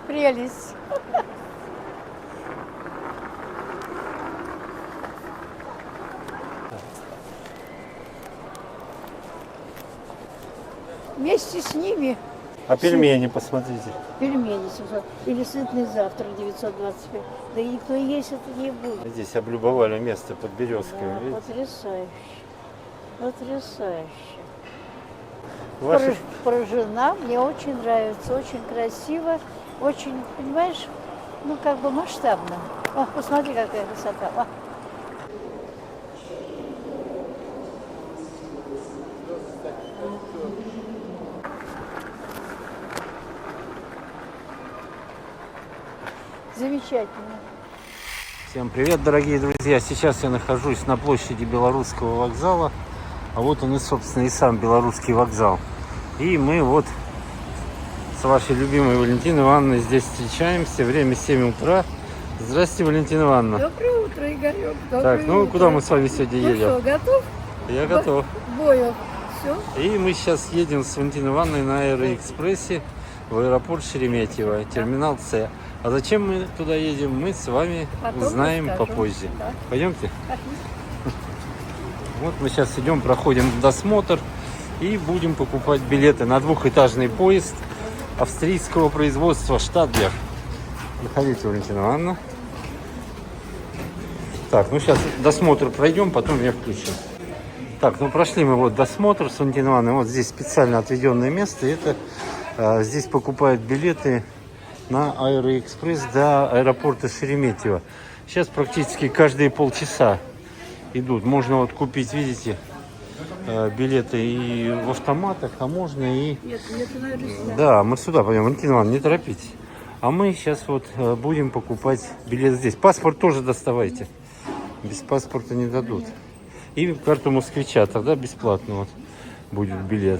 Прелесть. Вместе с ними А пельмени посмотрите. пельмени 700. Или сытный завтрак 925. Да и никто есть это не будет. Здесь облюбовали место под березкой. Да, видите? потрясающе. Потрясающе. Ваши... Поражена, мне очень нравится, очень красиво, очень, понимаешь, ну как бы масштабно. О, посмотри, какая красота. О. Замечательно. Всем привет, дорогие друзья! Сейчас я нахожусь на площади Белорусского вокзала. А вот он и, собственно, и сам Белорусский вокзал. И мы вот с вашей любимой Валентиной Ивановной здесь встречаемся. Время 7 утра. Здравствуйте, Валентина Ивановна. Доброе утро, Игорек. Так, ну куда мы с вами сегодня едем? Ну что, готов? Я готов. Бою. Все? И мы сейчас едем с Валентиной Ивановной на Аэроэкспрессе в аэропорт Шереметьево, терминал С. А зачем мы туда едем, мы с вами Потом узнаем расскажем. попозже. Да. Пойдемте? Вот мы сейчас идем, проходим досмотр и будем покупать билеты на двухэтажный поезд австрийского производства Штадлер. Заходите, Валентина Ивановна. Так, ну сейчас досмотр пройдем, потом я включу. Так, ну прошли мы вот досмотр с Валентиной Ивановной. Вот здесь специально отведенное место. Это здесь покупают билеты на Аэроэкспресс до аэропорта Шереметьево. Сейчас практически каждые полчаса идут. Можно вот купить, видите, билеты и в автоматах, а можно и... Нет, наверное, сюда. Да, мы сюда пойдем. Валентина Ивановна, не торопитесь. А мы сейчас вот будем покупать билет здесь. Паспорт тоже доставайте. Без паспорта не дадут. И карту москвича, тогда бесплатно вот будет билет.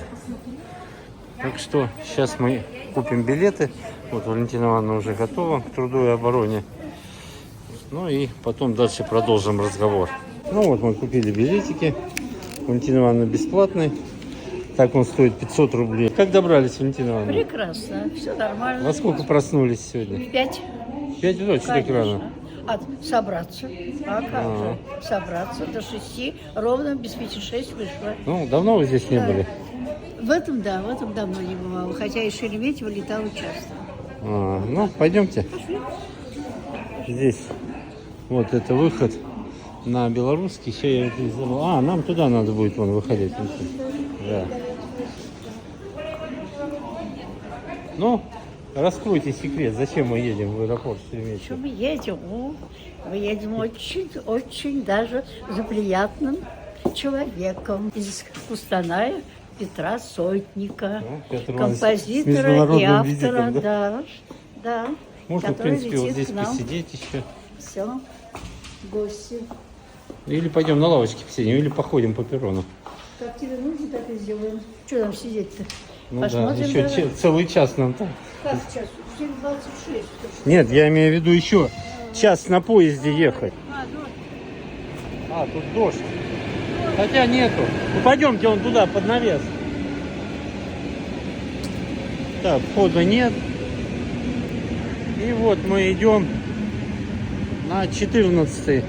Так что сейчас мы купим билеты. Вот Валентина Ивановна уже готова к труду и обороне. Ну и потом дальше продолжим разговор. Ну вот мы купили билетики. Валентина Ивановна бесплатный. Так он стоит 500 рублей. Как добрались, Валентина Ивановна? Прекрасно, все нормально. Во сколько проснулись сегодня? 5. 5 утра, что так рано? Собраться. А как же? Собраться до 6, ровно без 5-6 вышло. Ну, давно вы здесь не Да. были? В этом давно не бывало, хотя и Шереметьево летала часто. Ну, пойдемте. Здесь вот это выход на белорусский. Сейчас я это забыл. Нам туда надо будет вон выходить. Да. Ну, раскройте секрет. Зачем мы едем в аэропорт Шереметьево? Что мы едем? Мы едем очень даже за приятным человеком из Кустаная Петра Сотника, Петр Иванович с композитора и международным автора. визитом, Да. Можно, в который принципе, вот летит здесь к нам. посидеть еще. Все, гости. Или пойдем на лавочке посидим, или походим по перрону. Как тебе нужно, так и сделаем. Что там сидеть-то? Ну Посмотрим. да, еще давай. целый час нам там. Как сейчас? 7:26. Нет, я имею в виду еще час на поезде ехать. Тут дождь. Хотя нету. Ну пойдемте вон туда, под навес. Так, входа нет. И вот мы идем на 14-й.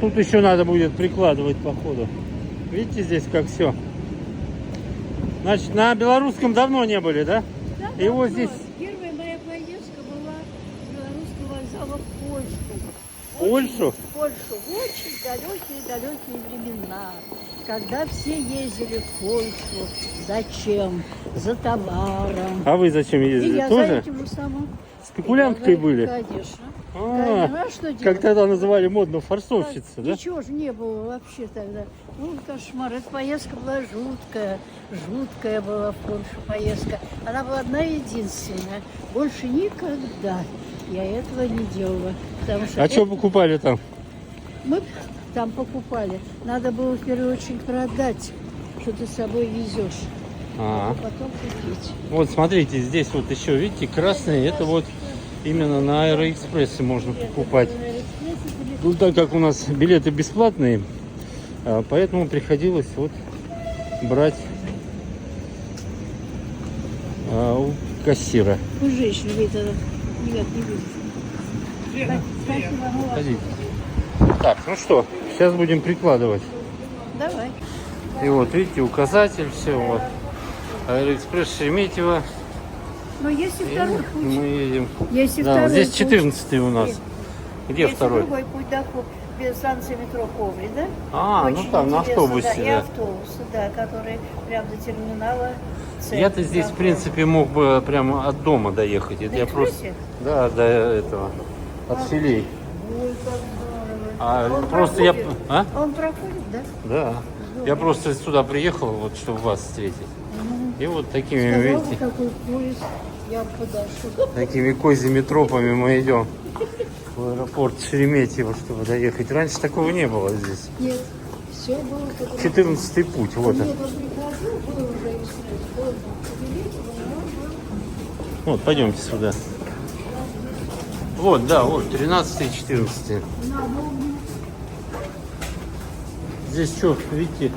Тут еще надо будет прикладывать по ходу. Видите, здесь как все. Значит, на белорусском давно не были, да? Да, И вот здесь... Первая моя поездка была с Белорусского вокзала в Польшу. Польшу? В Польшу. В очень далекие времена, когда все ездили в Польшу. Зачем? За товаром. А вы зачем И ездили? я за Тоже? этим же самым. Спекулянткой были? Конечно. А, Конечно, что делать? как тогда называли модно, форсовщица, да? Ничего же не было вообще тогда. Ну, кошмар. Эта поездка была жуткая была в Польшу поездка. Она была одна единственная. Больше никогда я этого не делала. Потому что Что покупали там? мы там покупали. Надо было в первую очередь продать, что ты с собой везешь. А потом купить. Вот смотрите, здесь вот еще, видите, красный, это вот именно на Аэроэкспрессе можно покупать. Ну, так как у нас билеты бесплатные, поэтому приходилось вот брать у кассира. У женщины видно Нет, не вижу. Спасибо, ну ладно. Ходите. Так, ну что, сейчас будем прикладывать. Давай. И вот, видите, указатель, все, вот. Аэроэкспресс Шереметьево. Но есть и И второй путь. мы едем. Есть и Да, второй здесь путь. 14 у нас. Где Есть и второй? другой путь до без станции метро Коври, да? А, ну Очень там на интересно, автобусе, да. И да. автобусы, да, которые прямо до терминала. Я-то здесь, в принципе, мог бы прямо от дома доехать. Это На я просто... экспрессе? Да, до этого. От филей. Ой, как здорово. А Он просто я... проходит? А? Он проходит, да? Да. Я просто сюда приехал, вот, чтобы вас встретить. И вот такими, Сказал бы, видите, какой поезд, я подошел. такими козьими тропами мы идем в аэропорт Шереметьево, чтобы доехать. Раньше такого не было здесь. Нет, все было. 14-й путь, вот он. Нет, он приходил, был уже экспресс, был Шереметьево, но он был. Вот, пойдемте сюда. Вот, да, вот, 13 и 14. На Волге. Здесь что, видите?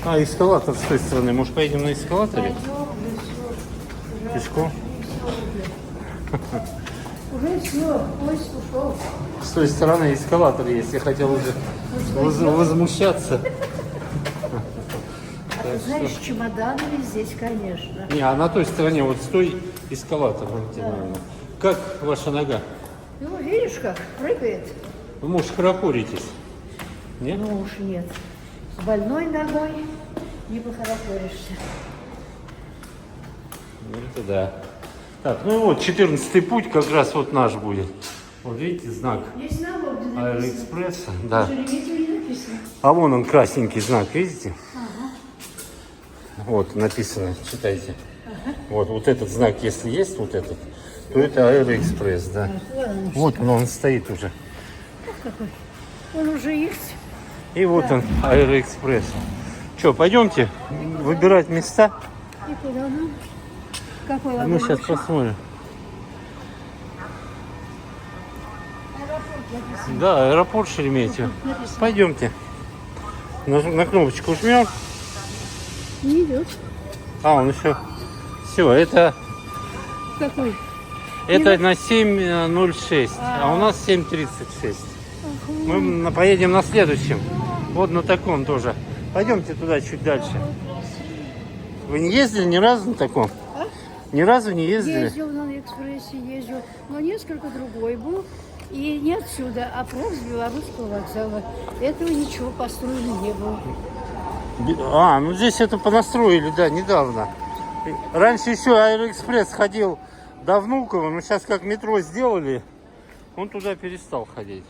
А, эскалатор с той стороны. Может, поедем на эскалаторе? Пешком? Уже все, поезд ушел. С той стороны эскалатор есть. Я хотел уже возмущаться. А ты знаешь, с чемоданами здесь, конечно. Не, а на той стороне вот стой эскалатор. Валентина Ивановна. Как ваша нога? Ну, видишь как, прыгает. Вы, может, хорохоритесь? Нет? Ну уж нет. С больной ногой не похорохоришься. Ну, это да. Так, ну вот, 14-й путь как раз вот наш будет. Вот видите, знак Здесь на Волге написано. Аэроэкспресса. Да. Шереметьево не написано. А вон он, красненький знак, видите? Вот, написано, читайте. Вот этот знак, если есть вот этот, то это Аэроэкспресс, да. Ладно, Вот он стоит уже. какой. Он уже есть. И вот он, Аэроэкспресс. Что, пойдемте выбирать места? И куда нам? Какой Мы вагон? сейчас посмотрим. Аэропорт написано. Да, аэропорт Шереметьево. Пойдемте. На кнопочку жмем. Не идет. А, он еще. Все, это Какой? на 7:06, а у нас 7:36. Мы поедем на следующем. Вот на таком тоже. Пойдемте туда чуть дальше. Вы не ездили ни разу на таком? А? Ни разу не ездили? Ездил на экспрессе, ездил, но несколько другой был. И не отсюда, а просто с Белорусского вокзала. Этого ничего построено не было. А, ну здесь это понастроили, да, недавно. Раньше еще Аэроэкспресс ходил до Внуково, но сейчас как метро сделали, он туда перестал ходить.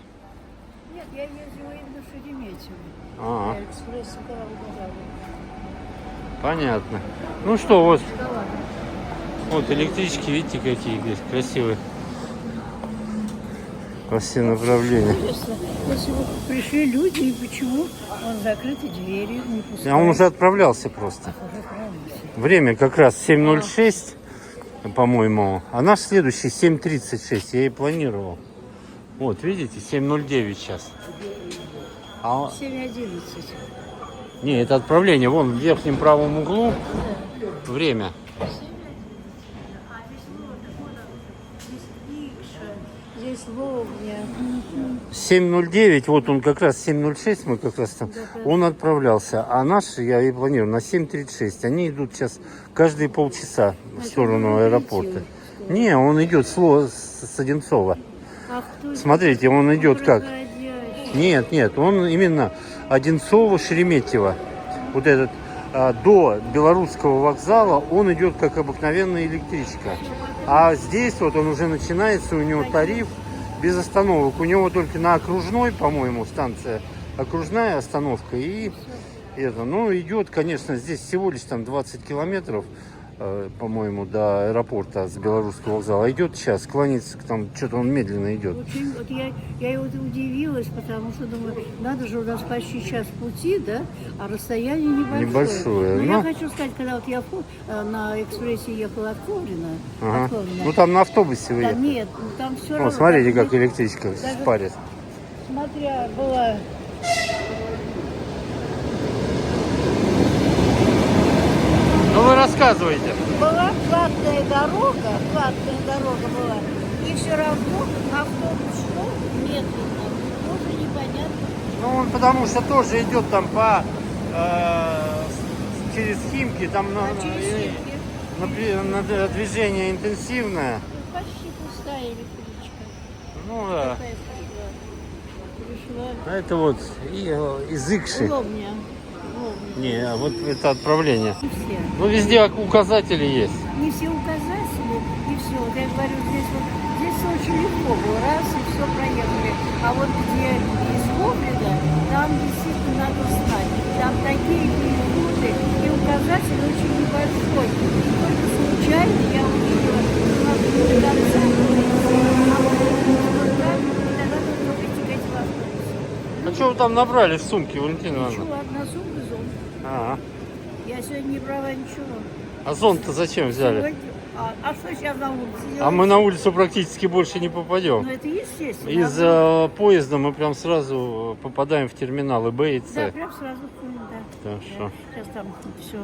Нет, я ездила именно в Шереметьево. А, Экспресс Николая Вокзала. понятно. Ну что, вот, Да ладно. вот электрички, видите, какие здесь красивые. По всем направлениям. Интересно, если вот пришли люди, и почему он закрыты двери, не пускают? А он уже отправлялся просто. Уже отправился. Время как раз 7:06, по-моему, а наш следующий 7:36, я и планировал. Вот, видите, 7:09 сейчас. А, 7:11. не, это отправление, вон в верхнем правом углу время. Здесь Волгня. 7:09, вот он как раз 7:06, мы как раз там, он отправлялся, а наш, я и планирую, на 7:36. Они идут сейчас каждые полчаса в сторону аэропорта. Не, он идет с Одинцова. А кто Смотрите, он идет как? Бродящий. Нет, он именно Одинцово, Шереметьево. Вот этот до Белорусского вокзала он идет как обыкновенная электричка. А здесь вот он уже начинается, у него тариф без остановок. У него только на окружной, по-моему, станция окружная остановка. И это, ну, идет, конечно, здесь всего лишь там 20 километров, по-моему, до аэропорта с Белорусского вокзала. Идет сейчас, кланяется, там что-то он медленно идет. Очень, вот я вот удивилась, потому что думаю, надо же, у нас почти час пути, да, а расстояние небольшое. Небольшое, Но но- я хочу сказать, когда вот я на экспрессе ехала от Коврина, Ага. от Коврина, Ну там на автобусе вы да, ехали. нет, ну, там все О, равно. смотрите, там, как электричка даже- спарит. Смотря была. Ну вы рассказывайте. Была платная дорога была, И все равно автобус шел медленно. Тоже непонятно. Ну, он потому что тоже идет там по через Химки, там Через Химки. движение интенсивное. Почти пустая электричка. Ну да. Такая пришла. А это вот из Икши. Лобня. Не, а вот это отправление. Не все. Ну, везде указатели есть. Не все указатели, и все. Вот я говорю, здесь очень легко было. Раз, и все проехали. А вот где из Коврида, там действительно надо знать. Там такие переходы, и указатель очень небольшой. И только случайно я увидела, что надо до конца выйти, а вот так, и тогда нужно вытягать в автобусе. А что вы там набрали в сумке, Валентина Ивановна? Ничего, одна сумка, зонт. А, Я сегодня не брала ничего. а зонт-то зачем взяли? Сегодня- А что сейчас на улице А делать? мы на улицу практически больше не попадем. Ну, это естественно. Из поезда мы прям сразу попадаем в терминалы Б и С. Да, прям сразу понял, да. Так что. Сейчас там все.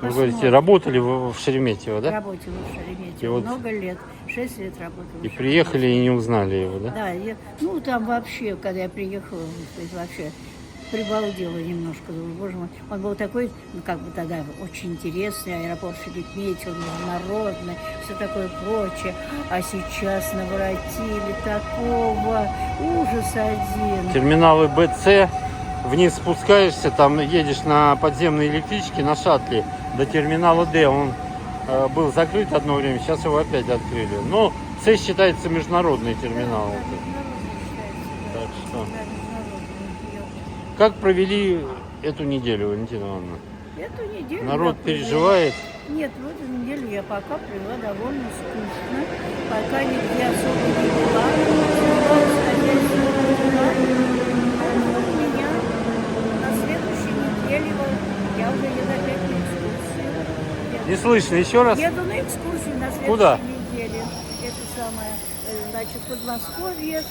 Вы говорите, работали в Шереметьево, да? Работала в И Шереметьево вот- много лет. 6 лет работала. И в приехали и не узнали его, да? Да, ну там вообще, когда я приехала, то есть вообще прибалдела немножко. Думаю, боже мой, он был такой, ну как бы тогда очень интересный, аэропорт Шереметьево, международный, все такое прочее. А сейчас наворотили такого, ужас один. Терминалы Б, С. Вниз спускаешься, там едешь на подземной электричке, на шаттле до терминала Д. Он был закрыт одно время, сейчас его опять открыли. Но С считается международный терминал. Да, международный считается, да. Так что. Да, международный. Как провели эту неделю, Валентина Ивановна? Эту неделю Народ я провела- переживает. Нет, в эту неделю я пока провела довольно скучно. Пока нигде особо не была. Занималась хозяйственными делами. А у меня на следующей неделе я уже еду опять на экскурсию. Не слышно, еще раз? Еду на экскурсию на следующей Куда? неделе. Это самое, значит, в Подмосковье.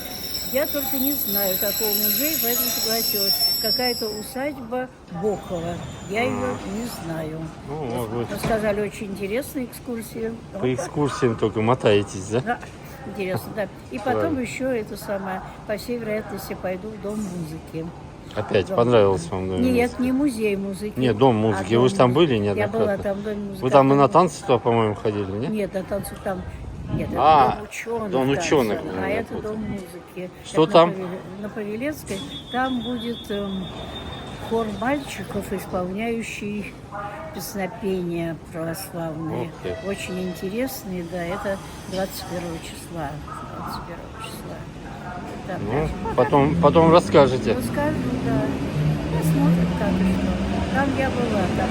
Я только не знаю такого музея, поэтому согласилась. Какая-то усадьба Бохова. Я ее не знаю. Ну, может быть, Рассказали очень интересную экскурсию. по экскурсиям только мотаетесь, да? Да, интересно, да. И потом Правильно. еще это самое, по всей вероятности, пойду в Дом музыки. Опять Дом понравилось музыки. вам? Дом Нет, музыки? не музей музыки. Нет, Дом музыки. Вы же там были Я была неоднократно? там в Доме музыки. Вы там и на танцы туда, по-моему, ходили, нет? Нет, на танцы там. Нет, это А, дом ученых. Дом танцев, ученых, а наверное, это тут. дом музыки. Что Это там? На Павелецкой. Там будет хор мальчиков, исполняющий песнопения православные. Ух ты. Очень интересные, да, это 21 числа. 21 числа. Там Ну, даже потом расскажете. расскажу, да. Посмотрим, как и что. Там я была, там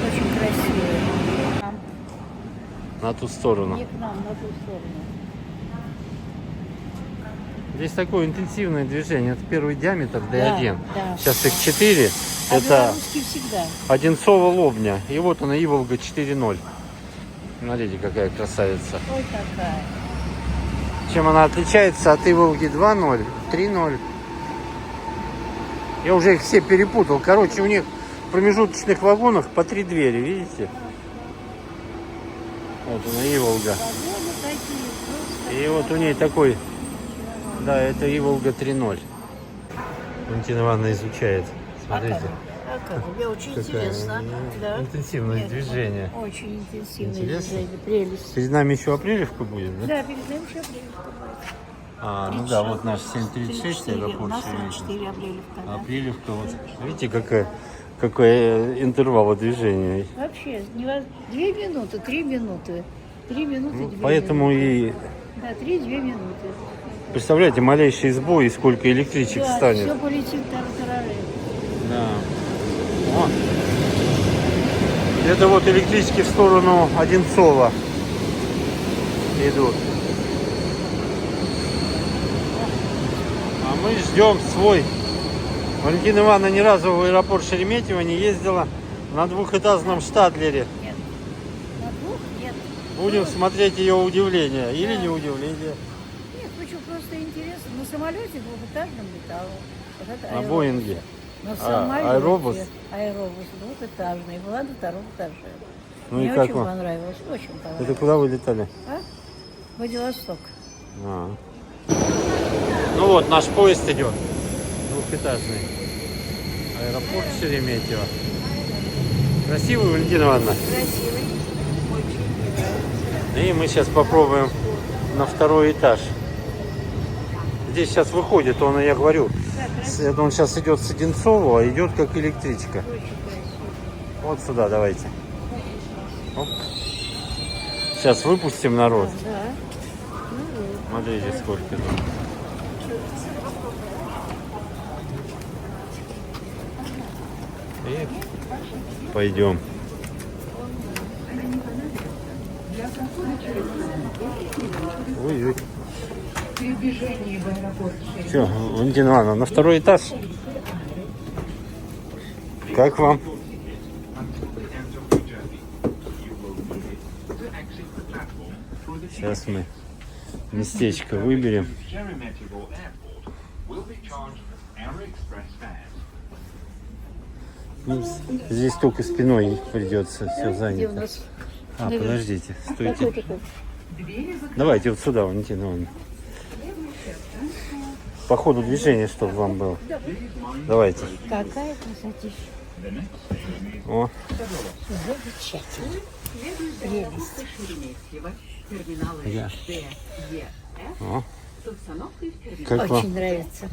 очень красиво. Там На ту сторону. не к нам, на ту сторону. Здесь такое интенсивное движение. Это первый диаметр D1. Да. Сейчас их 4. А Это белорусский всегда. Одинцово-Лобня. И вот она, Иволга 4.0. Смотрите, какая красавица. Ой, какая. Чем она отличается от Иволги 2.0, 3.0. Я уже их все перепутал. Короче, у них в промежуточных вагонах по 3 двери, видите? Вот она, Иволга. Вагоны такие, просто. И вот у ней такой, да, это Иволга 3.0. Валентина Ивановна изучает. Смотрите, А как? Мне очень какая интересно. Да. интенсивное Нет, движение. Очень интенсивное Интересно? движение. Прелесть. Перед нами еще Апрелевка будет, да? Да, перед нами еще Апрелевка будет. А, ну да, вот наш 736 У аэропорт. нас Шереметьево. 44 Апрелевка, да. Апрелевка, вот. Видите, какой интервал движения. Вообще, 2 минуты, 3 минуты. 3 минуты, 2 Поэтому минуты. и, Да, 3-2 минуты. представляете, малейший сбой и сколько электричек Да, станет. все полетит тартарары. Да. О. Это вот электрички в сторону Одинцова идут. А мы ждем свой. Валентина Ивановна ни разу в аэропорт Шереметьево не ездила на двухэтажном штадлере. Нет. На 2 нет. Будем смотреть ее удивление или не удивление. Нет, почему просто интересно. На самолете двухэтажном летала. Вот это На аэробус. Боинге. На самолете. аэробус? Аэробус двухэтажный. Была на 2-м этаже. Ну и Мне как очень вам? понравилось. Очень понравилось. Это куда вы летали? А? Владивосток. А. Ну вот, наш поезд идет. Двухэтажный. Аэропорт Шереметьево. Красивый, Валентина Ивановна? Красивый. Очень. И мы сейчас попробуем на второй этаж. Здесь сейчас выходит, он, я говорю, он сейчас идет с Одинцова, а идет как электричка. Вот сюда давайте. Оп. Сейчас выпустим народ. Да. Смотрите, сколько тут. И пойдем. Ой-ой. Все, Валентина Ивановна, на второй этаж. Как вам? Сейчас мы местечко выберем. Ну, здесь только спиной придется, все Где у занято. нас? А, подождите, Какой стойте. такой? Давайте вот сюда, Валентина Ивановна. По ходу движения, чтобы вам было. Давайте. Какая красотища. О, Замечательно. Прелесть. я. О. Как Очень вам? нравится.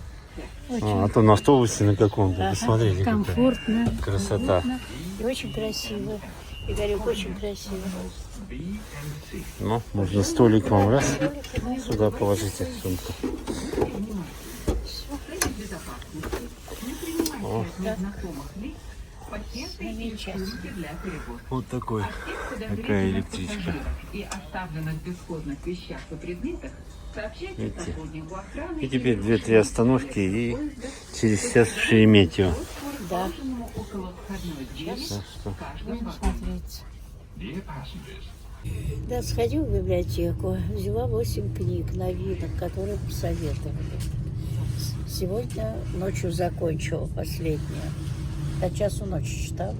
А то на автобусе на каком-то. Ага, Посмотрите, какая комфортно. красота. И очень красиво. Игорек, очень красиво. Ну, можно столик вам раз. Сюда положите сумку. О, Замечательно. вот такой. Такая электричка. Видите? И теперь 2-3 остановки и через час в Шереметьево. Да. Так что Смотрите. Да, сходил в библиотеку, взяла 8 книг новинок, которые посоветовали. Сегодня ночью закончила последнее. До часу ночи читала.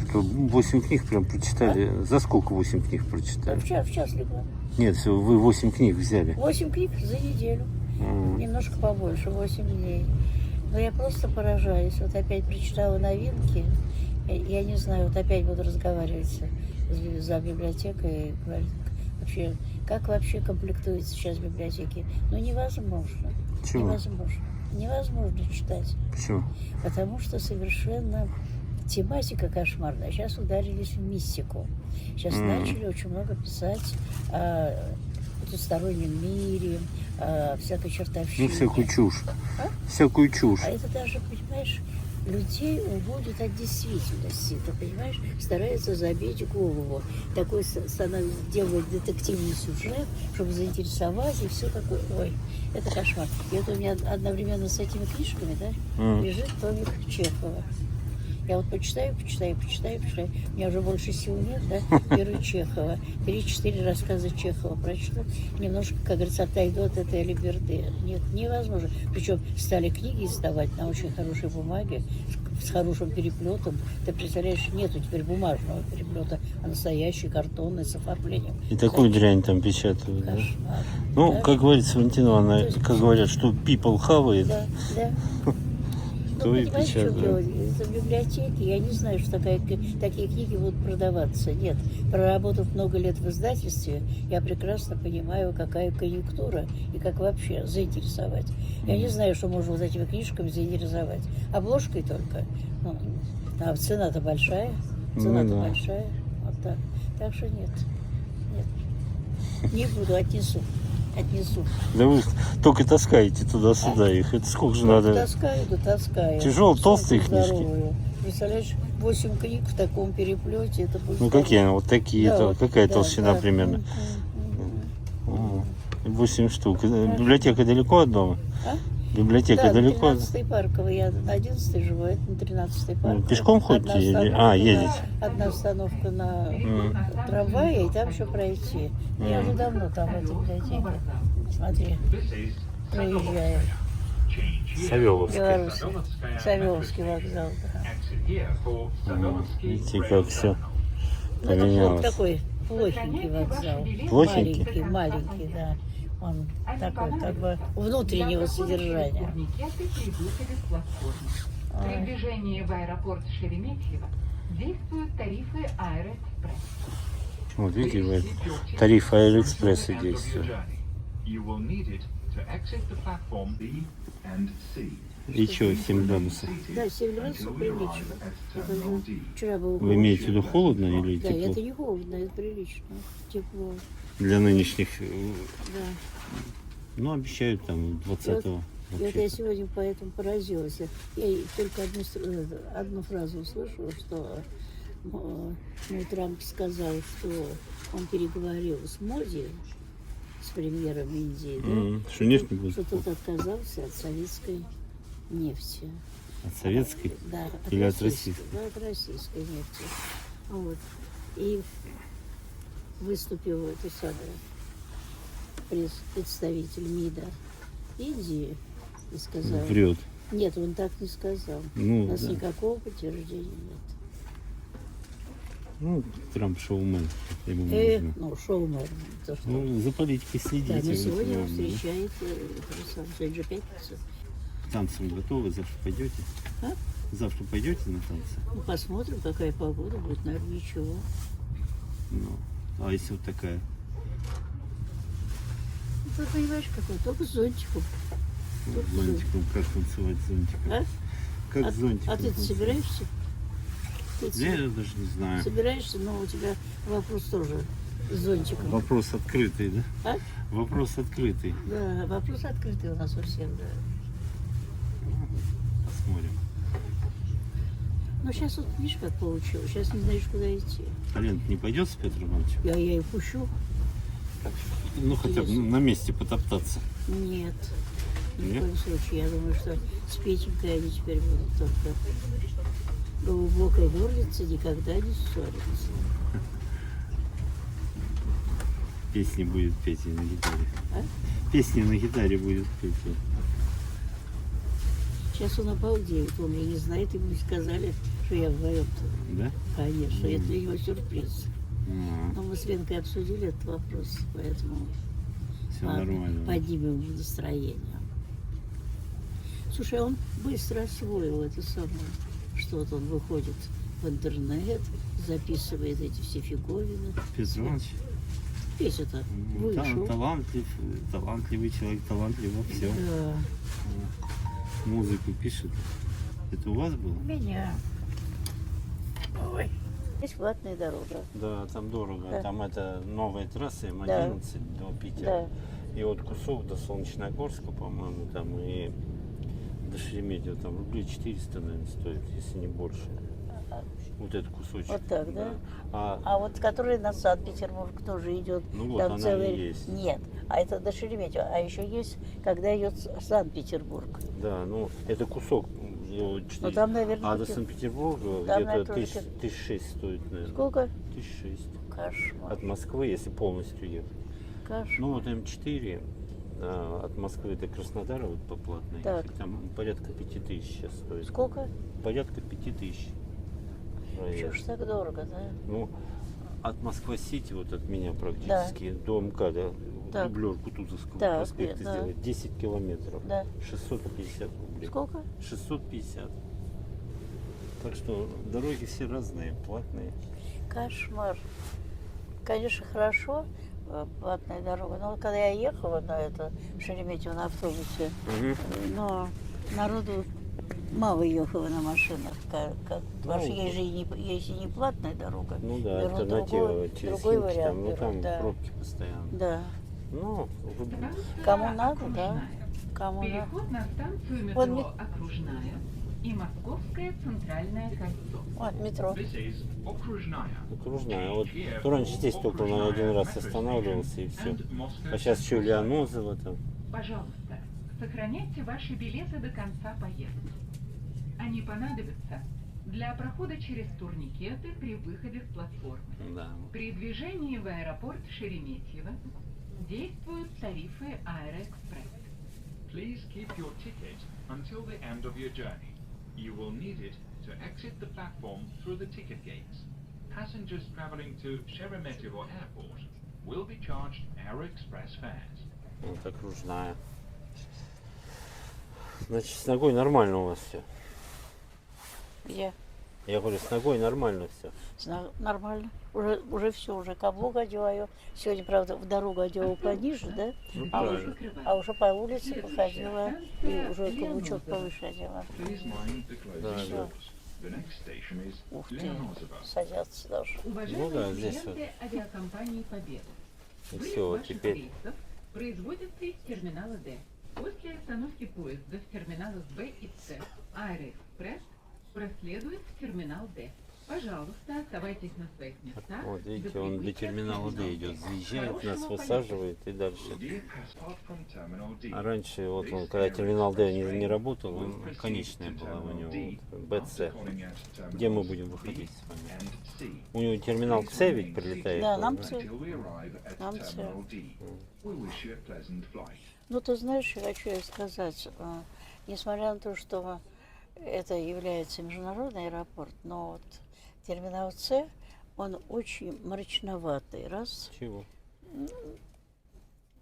что, 8 книг прям прочитали. За сколько 8 книг А прочитали? в час легла. Нет, вы 8 книг взяли. 8 книг за неделю. Немножко побольше, 8 дней. Но я просто поражаюсь. Вот опять прочитала новинки. Я не знаю, вот опять буду разговаривать за библиотекой и говорить, вообще, как вообще комплектуют сейчас библиотеки. Ну, невозможно. Почему? Невозможно. Невозможно читать. Почему? Потому что совершенно тематика кошмарная. Сейчас ударились в мистику. Сейчас начали очень много писать о потустороннем мире, о всякой чертовщине. Ну, всякую чушь. А? Всякую чушь. А это даже, понимаешь, людей уводит от действительности. Ты понимаешь, стараются забить голову. Такой делают детективный сюжет, чтобы заинтересовать, и все такое. Ой, это кошмар. И вот у меня одновременно с этими книжками, да, лежит томик Чехова. Я вот почитаю. У меня уже больше сил нет, да, беру Чехова. 3-4 рассказа Чехова прочту. Немножко, как говорится, отойду от этой либерды. Нет, невозможно. Причем стали книги издавать на очень хорошей бумаге, с хорошим переплетом. Ты представляешь, нету теперь бумажного переплета, а настоящий картонный с оформлением. И такую дрянь там печатают, да? Кошмар. Ну, Да? как говорится, Валентина Ивановна, как говорят, что people хавает, Да, да. то Ну, и понимаешь, в чем дело? печатают. Это в библиотеке. Я не знаю, что такие книги будут продаваться. Нет. Проработав много лет в издательстве, я прекрасно понимаю, какая конъюнктура и как вообще заинтересовать. Я не знаю, что можно вот этими книжками заинтересовать. Обложкой только. Ну, а цена-то большая. Цена-то Ну да. большая. Вот так. Так что нет. Нет. Не буду, отнесу. Да вы только таскаете туда-сюда их. Это сколько же надо? Таскаю. Тяжелые, толстые Сумку книжки? здоровую. Представляешь, 8 книг в таком переплете. Это будет Ну какие они? Вот такие. Да, Это вот, какая да, толщина да. примерно? 8 штук. Библиотека далеко от дома? А? Библиотека Да, далеко от 13-й парковый. Я на 11-й живу, это на 13-й парковый. пешком ходите или- едете? Одна остановка на трамвае, и там еще пройти. Я уже давно там, в этой библиотеке. Смотри, проезжаю. Савеловский. Беларусь. Савеловский вокзал. Да. Видите, как все Ну, это вот поменялось. такой Плохенький вокзал. Плохенький? Маленький, да. Он такой, как бы, внутреннего содержания. При движении в аэропорт Шереметьево действуют тарифы Аэроэкспресс. Вот видите, вот тариф Аэроэкспресса действует. И что, 7 градусов? Да, 7 градусов прилично. Это же вчера было Вы имеете в виду холодно или Да, тепло? это не холодно, это прилично. Тепло, Для нынешних, да. ну, обещают там 20-го. И вот я сегодня поэтому поразилась. Я только одну фразу услышала, что Трамп сказал, что он переговорил с Моди, с премьером Индии, да? Что нефть не будет? Что тот отказался от советской нефти. От советской? Да, Или от российской? Да, от российской нефти. Вот. И выступил это самое представитель МИДа Индии и сказал... Врет. Нет, он так не сказал. Ну, У нас да. никакого подтверждения нет. Ну, Трамп шоумен. Ему нужно. Ну, шоумен. То, что... Ну, за политикой следите. Да, но вы сегодня он понимаете, да? встречает сегодня же пятница. Танцам готовы? Завтра пойдете? А? Завтра пойдете на танцы? Ну, посмотрим, какая погода будет, наверное, ничего. Ну, а если вот такая? Ты понимаешь, какой? Только с зонтиком. Вот зонтиком. Как танцевать с зонтиком? А? Как с зонтиком А ты танцевать? собираешься? Я даже не знаю. Собираешься, но у тебя вопрос тоже с зонтиком. Вопрос открытый, да? А? Вопрос открытый. Да, вопрос открытый у нас у всех, да. Посмотрим. Ну, сейчас вот видишь, как получилось. Сейчас не знаешь, куда идти. А Лена не пойдет с Петром Ивановичем? Я ее пущу. Ну, хотя бы на месте потоптаться. Нет. Ни в Нет? коем случае. Я думаю, что с Петенькой они теперь будут только глубокой горлице никогда не ссорятся. Песни будет петь и на гитаре. А? Песни на гитаре будет петь. Сейчас он обалдеет. Он же не знает, ему не сказали, что я вдвоем. Да? Конечно, это для него сюрприз. А, Но мы с Ленкой обсудили этот вопрос, поэтому все ладно, нормально. поднимем ему настроение. Слушай, он быстро освоил это самое, что вот он выходит в интернет, записывает эти все фиговины. Петр Иванович, Петя-то вышел. талантливый человек, талантлив во всем. Да. Музыку пишет. Это у вас было? У меня. Ой. Здесь платная дорога. Да, там дорого. Да. Там это новая трасса М11 Да. до Питера. Да. И вот кусок до Солнечногорска, по-моему, там и до Шереметьево, там рублей 400, наверное, стоит, если не больше. Вот этот кусочек. Вот так, да? А, А вот который на Санкт-Петербург тоже идет. Ну вот, там она целый... и есть. Нет, а это до Шереметьево. А еще есть, когда идет Санкт-Петербург. да, ну это кусок. Ну там, наверное, А до Санкт-Петербурга там, где-то наверное, 1006 стоит, наверное. сколько? 1006. Кошмар. От Москвы, если полностью ехать. Кошмар. Ну вот М4 от Москвы до Краснодара вот по платной Так. ехать, там порядка 5000 сейчас стоит. Сколько? Порядка 5000. Чего ж так дорого, да? Ну, от Москва-Сити, вот от меня практически, до МКАДа, Так. дублер Кутузовского Так, проспекта да. сделать 10 километров. Да. 650 рублей. Сколько? 650. Так что дороги все разные, платные. Кошмар. Конечно, хорошо, платная дорога. Но вот когда я ехала на это в Шереметьево на автобусе, но народу мало ехало на машинах. Потому что есть же есть и не платная дорога. Ну да, Берут альтернатива через другой Химки, вариант там, ну берут, там да. пробки постоянно. Да. Ну, Кому надо, да. Кому надо. Переход на станцию Вот метро Окружная и Московское центральное кольцо. Вот метро. окружная. Вот ну, раньше здесь только на один раз останавливался и все. А сейчас еще Леонозово там. Пожалуйста, сохраняйте ваши билеты до конца поездки. Они понадобятся для прохода через турникеты при выходе с платформы. Да. При движении в аэропорт Шереметьево действуют тарифы Аэроэкспресс. Please keep your ticket until the end of your journey. You will need it to exit the platform through the ticket gates. passengers traveling to Sheremetyevo Airport will be charged Aeroexpress fares. Вот окружная. Значит, с ногой нормально у вас все. Где? Я говорю, с ногой нормально все. Нормально. Уже все, уже каблук одеваю. Сегодня, правда, в дорогу одеваю пониже, да? Ну, А правильно. уже по улице походила и уже каблучок повыше одела. Please mind the closing Да. doors. The next station is Ух ты, Leonozova. садятся даже. Уважаемые Ну да, здесь клиенты авиакомпании «Победа», И вылет все, вот ваших теперь. рейсов производится из терминала «Д». После остановки поезда в терминалах «Б» и «С» «Аэроэкспресс» проследует в терминал «Д». Пожалуйста, оставайтесь на своих местах. Вот видите, до он до прибытия в терминала Д терминал идет, «Д». заезжает, нас Хорошего высаживает и дальше. Dear passport from Terminal D. А раньше, вот он, когда терминал Д не работал, он конечная была у него, вот, БЦ. Где мы будем выходить с вами? У него терминал С ведь прилетает. Да, он, нам да? С. Нам С. Pleasant flight. Ну, ты знаешь, я хочу сказать, несмотря на то, что это является международный аэропорт, но вот терминал С, он очень мрачноватый, раз. Чего?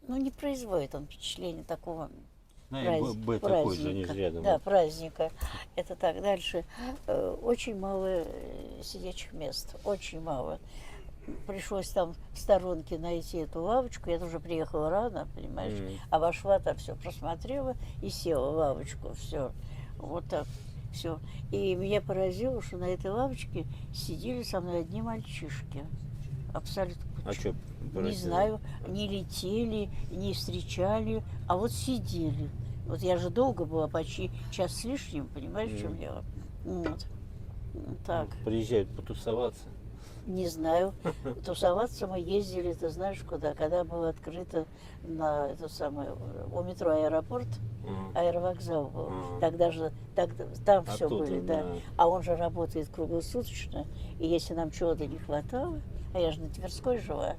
Ну, не производит он впечатления такого Да, и Б такой же, они же рядом. Да, праздника. Это так. Дальше. Очень мало сидячих мест. Очень мало. Пришлось там в сторонке найти эту лавочку. Я тоже приехала рано, понимаешь. Обошла там все, просмотрела и села в лавочку. Все. Вот так. Все. И меня поразило, что на этой лавочке сидели со мной одни мальчишки. Абсолютно. А что? Не знаю, не летели, не встречали, а вот сидели. Вот я же долго была, почти час с лишним, понимаешь, в чем дело? Вот. Так, Приезжают потусоваться. не знаю. Тусоваться мы ездили, ты знаешь куда? Когда было открыто на это самое, у метро аэропорт, аэровокзал был. Тогда же там все Оттуда, были, да. да. А он же работает круглосуточно. И если нам чего-то не хватало, а я же на Тверской жила,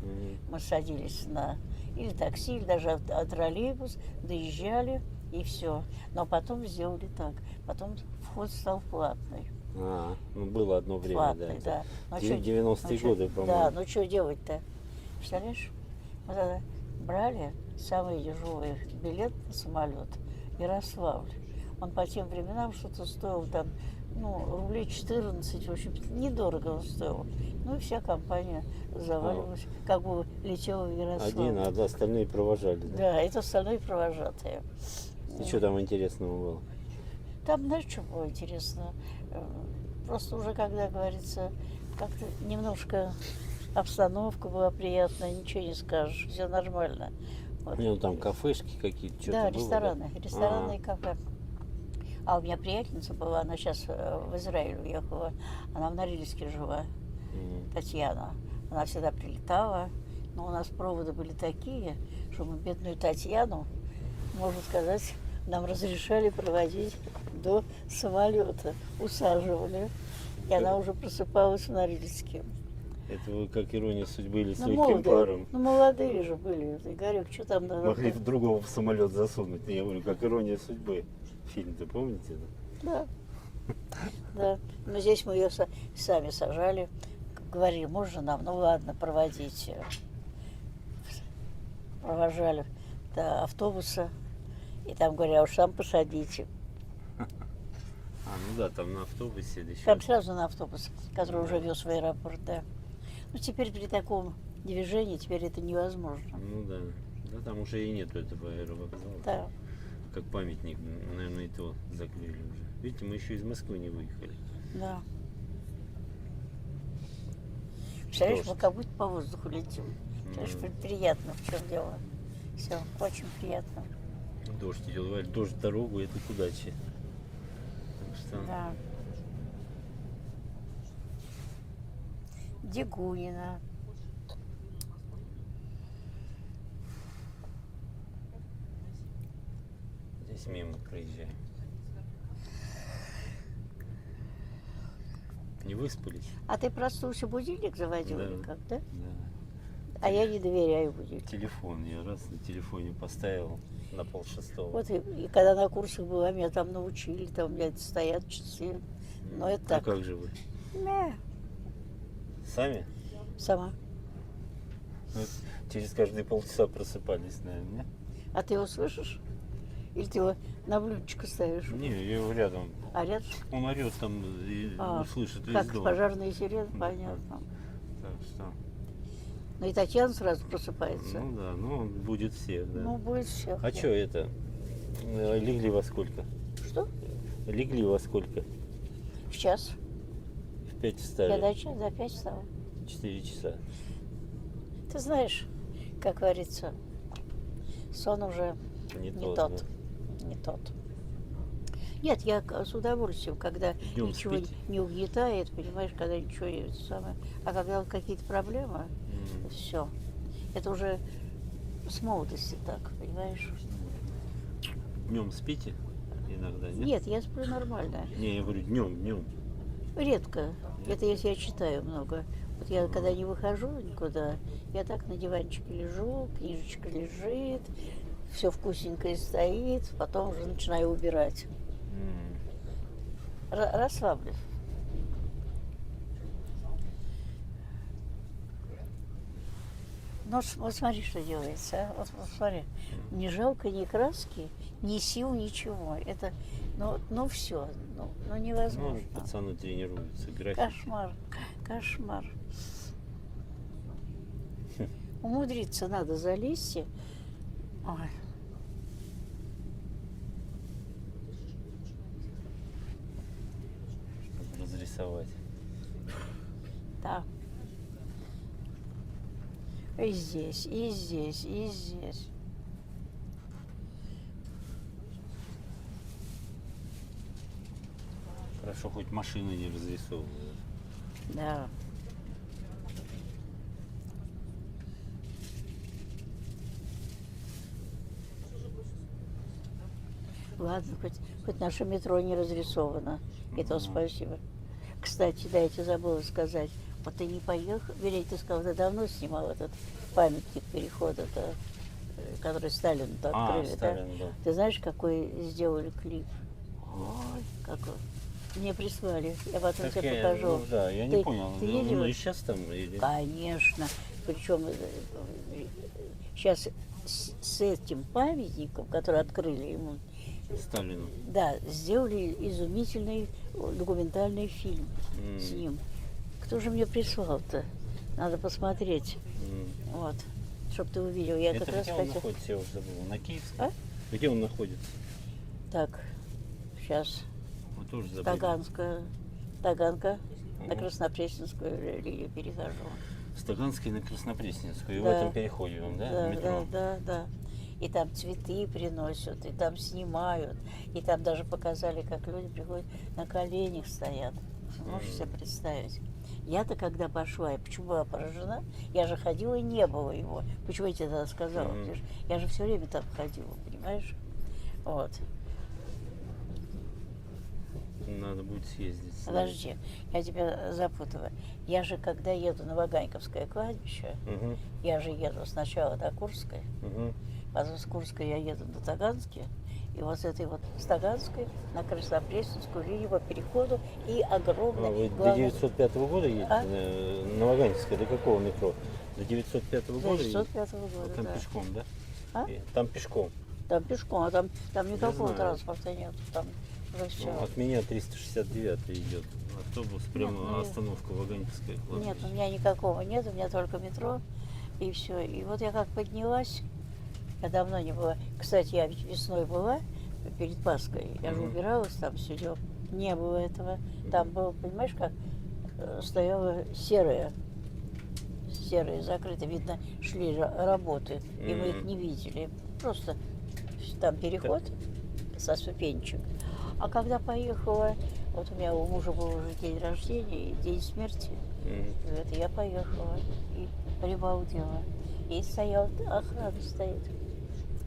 мы садились на или такси, или даже троллейбус, доезжали, и все. Но потом сделали так. Потом вход стал платный. Ну было одно время, Платный, да. да. Ну, 90-е чё- годы, Да, по-моему. ну что делать-то? Представляешь? Вот это брали самый дешевый билет на самолет Ярославль. Он по тем временам что-то стоил там, ну, рублей 14, в общем, недорого он стоил. Ну и вся компания заваливалась, как бы летела в Ярославль. А остальные провожали, да? Да, это остальные провожатые. И что там интересного было? Там, знаешь, что было интересно? Просто уже, когда говорится, как-то немножко обстановка была приятная, ничего не скажешь, все нормально. Вот. Ну, там кафешки какие-то, что-то Да, было, рестораны и кафе. А у меня приятельница была, она сейчас в Израиль уехала, она в Норильске жила, Татьяна. Она всегда прилетала, но у нас проводы были такие, что мы бедную Татьяну, можно сказать, нам разрешали проводить до самолета, усаживали. И она уже просыпалась в Норильске. Это вы как ирония судьбы или с Ну, легким паром? молодые же были. И говорю, что там надо? Могли другого в самолет засунуть. Я говорю, как ирония судьбы. Фильм-то помните? Да. Да. Но здесь мы ее сами сажали. Говорили, можно нам? Ну ладно, проводите. Провожали до автобуса. И там говорят, уж сам посадите. Ну да, там на автобусе. Да, Там сразу на автобус, который уже вез в аэропорт, да. Ну теперь при таком движении, теперь это невозможно. Ну да. Да, там уже и нету этого аэровокзала. Да. Как памятник, наверное, и то закрыли уже. Видите, мы еще из Москвы не выехали. Да. Представляешь, мы Дождь. как будто по воздуху летим. Представляешь, приятно, в чем дело. Все, очень приятно. Дождь идет, говорит, дождь дорогу, это к удаче. Так что Да. Дегунина. здесь мимо проезжаем. Не выспались? А ты проснулся, будильник заводил Да. или как, да? Да. А я не доверяю будильнику. Телефон, я раз на телефоне поставил на 5:30. Вот и когда на курсах была, меня там научили, там у меня стоят часы. Но это А так. как же вы? Да. Сами? Сама. Ну, через каждые полчаса просыпались, наверное, А ты его слышишь? Или ты его на блюдечко ставишь? не? Не, я его рядом. А рядом? Он орет там и А, слышит весь как дом. пожарные сирены, Да. понятно. Так что, Ну и Татьяна сразу просыпается. ну да, ну он будет всех, да. Ну, будет всех. А что это? Легли во сколько? Что? Легли во сколько? Сейчас. В 5 Я встали. до 5 встала. 4 часа. Ты знаешь, как говорится, сон уже Не не тот, тот. да. Не тот. Нет, я с удовольствием, когда Днем ничего спите? не угнетает, понимаешь, когда ничего не самое. А когда вот какие-то проблемы, все. Это уже с молодости так, понимаешь? Днем спите иногда, нет? Нет, я сплю нормально. Не, я говорю днем. Редко. Это если я читаю много. Вот я когда не выхожу никуда, я так на диванчике лежу, книжечка лежит, все вкусненькое стоит, потом уже начинаю убирать. Расслаблюсь. Ну, вот смотри, что делается. А? Вот смотри. Не жалко ни краски, ни сил, ничего. Это, ну все, ну Ну, невозможно. пацаны тренируются, график. Кошмар, кошмар. Умудриться надо залезть. Ой. Чтобы разрисовать. Да. И здесь, и здесь, и здесь. Хорошо, хоть машины не разрисовывают. Да. Ладно, хоть наше метро не разрисовано. И то спасибо. Кстати, да, я тебе забыла сказать. Вот ты не поехал, вернее, ты сказал, ты давно снимал этот памятник перехода-то, который Сталину-то открыли, Сталин, да. Ты знаешь, какой сделали клип? Ой, какой. Мне прислали, я потом Так тебе я, покажу. ну, да, я не Ты- понял. ты Ну, видела? и сейчас там или... Конечно. Причем сейчас с этим памятником, который открыли ему, Сталину. да, сделали изумительный документальный фильм с ним. Кто же мне прислал-то? Надо посмотреть. Вот. Чтоб ты увидел. Я Это как раз где он хотела. находится, я уже забыл. На Киевской? А? Где он находится? Так, сейчас. Мы тоже забыли. Таганка. На Мгм. Краснопресненскую линию перехожу. С Таганской на Краснопресненскую. И в Да. этом переходе он, да? Да, Метро. да. И там цветы приносят, и там снимают. И там даже показали, как люди приходят, на коленях стоят. Можешь себе представить? Я-то когда пошла, я почему была поражена? Я же ходила и не было его. Почему я тебе тогда сказала? Потому что я же все время там ходила, понимаешь? Вот. Надо будет съездить. Подожди, я тебя запутала. Я же, когда еду на Ваганьковское кладбище, Угу, я же еду сначала до Курской, угу. потом с Курской я еду до Тагански, и вот с этой вот с Таганской на Краснопресненскую линию по переходу и огромное... А вы до главное, 905 года едете? А? На Ваганьковское? До какого метро? До 905 года? 905 Вот года, там да. пешком, да? А? Там пешком. Там пешком, а там никакого знаю. транспорта нет. Там уже все. Ну, от меня 369 идет автобус, прямо Нет, ну, остановка Ваганьковская. Нет, у меня никакого нет, у меня только метро, и все. И вот я как поднялась, я давно не была. Кстати, я ведь весной была, перед Пасхой, я же Мгм. убиралась там, все дело. Не было этого. Там было, понимаешь, как стояло серое закрыто. Видно, шли работы, и мы их Мгм. не видели. Просто там переход со ступенечек. А когда поехала, вот у меня у мужа был уже день рождения и день смерти, Мгм. это я поехала и прибалдела. И стояла охрана стоит.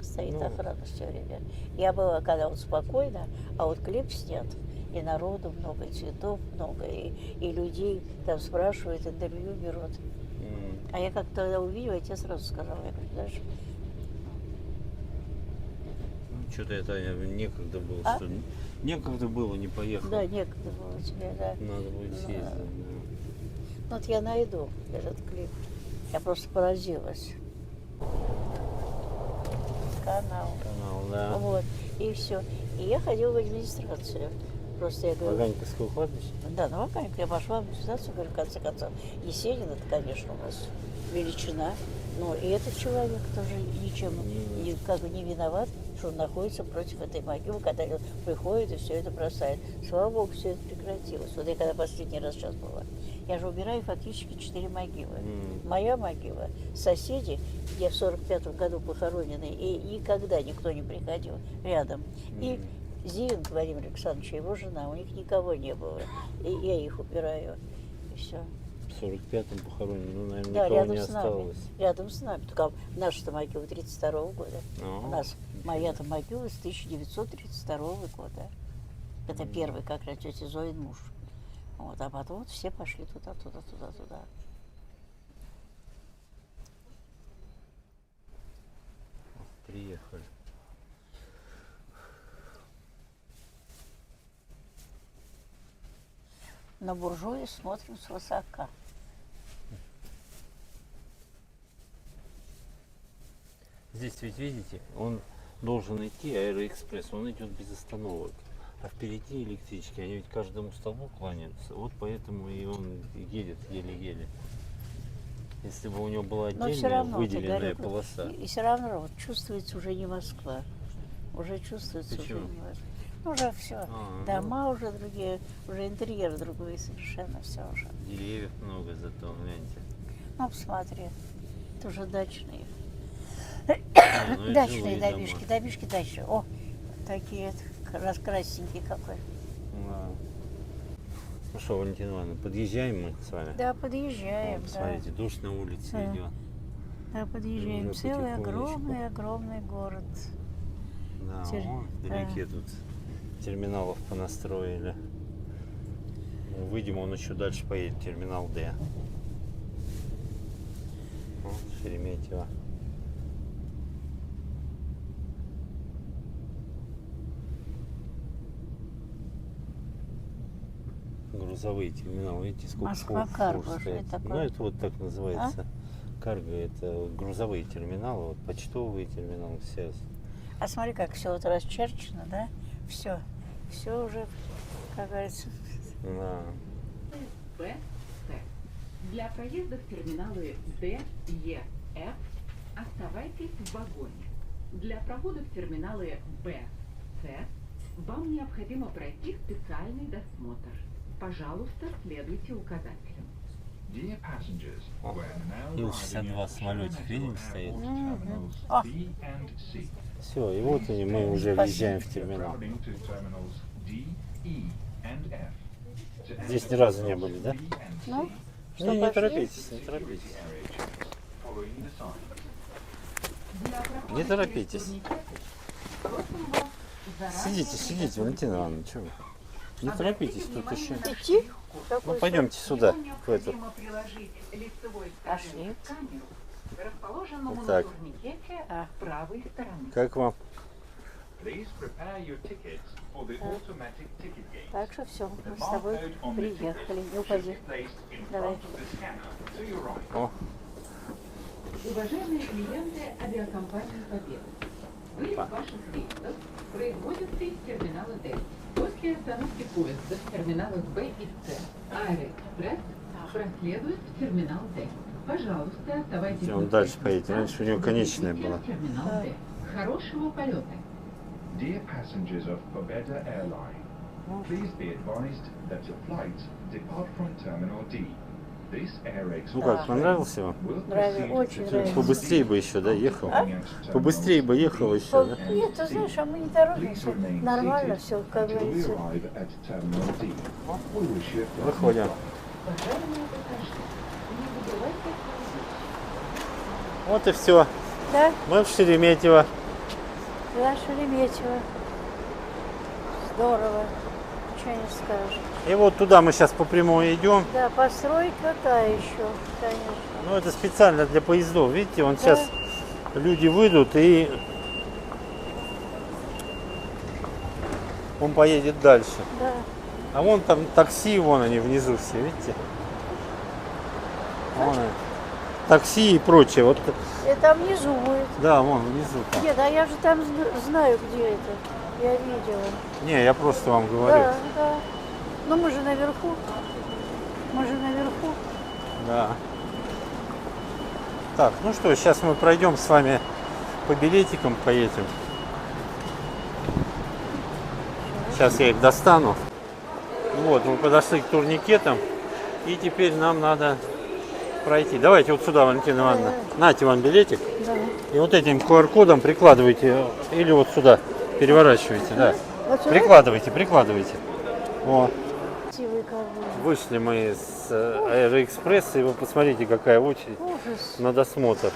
Стоит Ну. охрана все время. Я была, когда вот спокойно, а вот клип снят, и народу много, и цветов много, и людей там спрашивают, интервью берут. М. А я как тогда увидела, я тебе сразу сказала, я говорю, знаешь, Ну, что-то это некогда было, А? что ли? Некогда было, не поехал. да, некогда было тебе, да. Надо будет Да. съездить. Вот я найду этот клип. Я просто поразилась. Канал. Канал, да. Вот. И все. И я ходила в администрацию. Просто я говорю, Ваганьковского кладбища. да, на Ваганьку я пошла в администрацию, говорю, в конце концов, Есенин, это, конечно, у нас величина. Но и этот человек тоже ничем как бы не виноват, что он находится против этой могилы, когда он приходит и все это бросает. Слава Богу, все это прекратилось. Вот я когда последний раз сейчас была, я же убираю фактически 4 могилы. Моя могила, соседи, где в 45-м году похоронены, и никогда никто не приходил рядом. И Зин Владимир Александрович, его жена, у них никого не было. И я их убираю. И все. В 45-м похоронен, ну, наверное, Да, никого рядом не с нами. осталось. Рядом с нами. Только наша-то могила 32-го года. А, У нас моя-то могила с 1932 года. Это первый как раз тетя Зоин муж. Вот, а потом вот все пошли туда. Приехали. На буржуи смотрим свысока. Здесь ведь, видите, он должен идти, Аэроэкспресс, он идет без остановок. А впереди электрички, они ведь каждому столбу кланяются. Вот поэтому и он едет еле-еле. Если бы у него была Но все отдельная равно, выделенная полоса. И все равно вот, чувствуется уже не Москва. Уже чувствуется Почему? уже не Москва. Ну, уже все. А, Дома уже другие, уже интерьер другой совершенно все уже. Деревьев много зато, гляньте. Ну, посмотри, это уже дачные. Ну, это Дачные жилые домишки, дома. домишки дачные. О, такие раскрасненькие какой. Да. Ну что, Валентина Ивановна, подъезжаем мы с вами? Да, подъезжаем, Вот, да. смотрите, дождь на улице Да. идет. Да, подъезжаем. Уже Целый потихонечку. огромный город. Да, Тер- вон вдалеке тут терминалов понастроили. Ну, выйдем, он еще дальше поедет, терминал Д. Вот, Шереметьево. Грузовые терминалы, видите, сколько Москва фур Карго, что стоит. это такое? Ну, это вот так называется. Карго, это грузовые терминалы, вот почтовые терминалы, все. А смотри, как все вот расчерчено, да? Все уже, как говорится. Да. Б, С. Для проезда в терминалы Д, Е, Ф оставайтесь в вагоне. Для прохода в терминалы Б, С вам необходимо пройти специальный досмотр. Пожалуйста, следуйте указателям. Dear passengers, О, we're now Ил-62 arriving at самолетик, Sheremetyevo видите, Airport стоит? terminals О. B and C. Все, и вот они, мы уже въезжаем в You're терминал. traveling to terminals D, E and F. To Здесь enter ни разу не terminals были, да? B and C, Ну, Ну, не пошли? торопитесь, не торопитесь. area checks, following the sign. Для прохода Не торопитесь. через турникеты просим вас заранее Сидите, сидите, Валентина Ивановна, что вы? Не торопитесь, тут еще. Идти? Ну, пойдемте сюда, в этот. необходимо приложить лицевой Пошли. стороной к камеру, расположенному на Так. турникете А. правой стороны. Как вам? Please prepare your tickets for the automatic ticket gate. Так что все, The мы с тобой barcode on the приехали. ticket Не should упади. be placed in Давай. front of the scanner to your right. О, Уважаемые клиенты авиакомпании «Победа», вылет ваших рейсов производится из терминала Д. После остановки поезда в терминалах Б и С Аэроэкспресс проследует в терминал Д. Пожалуйста, оставайтесь он на дальше своих поедет. местах Раньше у него до конечная прибытия была. в терминал Д. Хорошего полета! Dear passengers of Pobeda Airline, please be advised that your flights depart from Terminal D. This air ну как, express понравился вам? will Нравится, proceed очень to нравится. Побыстрее бы еще, да, ехал? Побыстрее бы ехал еще, да? Нет, ты знаешь, а мы не Please торопимся. remain Нормально seated все, как until we говорится. arrive at Terminal D. We wish you a pleasant Выходим. flight. Уважаемые пассажиры, не забывайте о Вот и все. Да, Мы в Шереметьево. да, Шереметьево. Здорово. Ничего не скажешь. И вот туда мы сейчас по прямой идем. Да, постройка та еще, конечно. Ну, это специально для поездов. Видите, вон сейчас люди выйдут и он поедет дальше. Да. А вон там такси, вон они внизу все, видите? Вон, такси и прочее. Вот, Это внизу будет. да, вон внизу. Там. Нет, а я же там знаю, где это. Я видела. Не, я просто вам говорю. Да, да. Ну мы же наверху. Мы же наверху. Да. Так, ну что, сейчас мы пройдем с вами по билетикам, поедем. Сейчас я их достану. Вот, мы подошли к турникетам. И теперь нам надо пройти. Давайте вот сюда, Валентина Ивановна. Нате вам билетик. Да. И вот этим QR-кодом прикладывайте. Или вот сюда переворачивайте. Да. Вот сюда? Прикладывайте, прикладывайте. О, Красивый как бы. вышли мы с Аэроэкспресса. И вы посмотрите, какая очередь Ужас. на досмотр.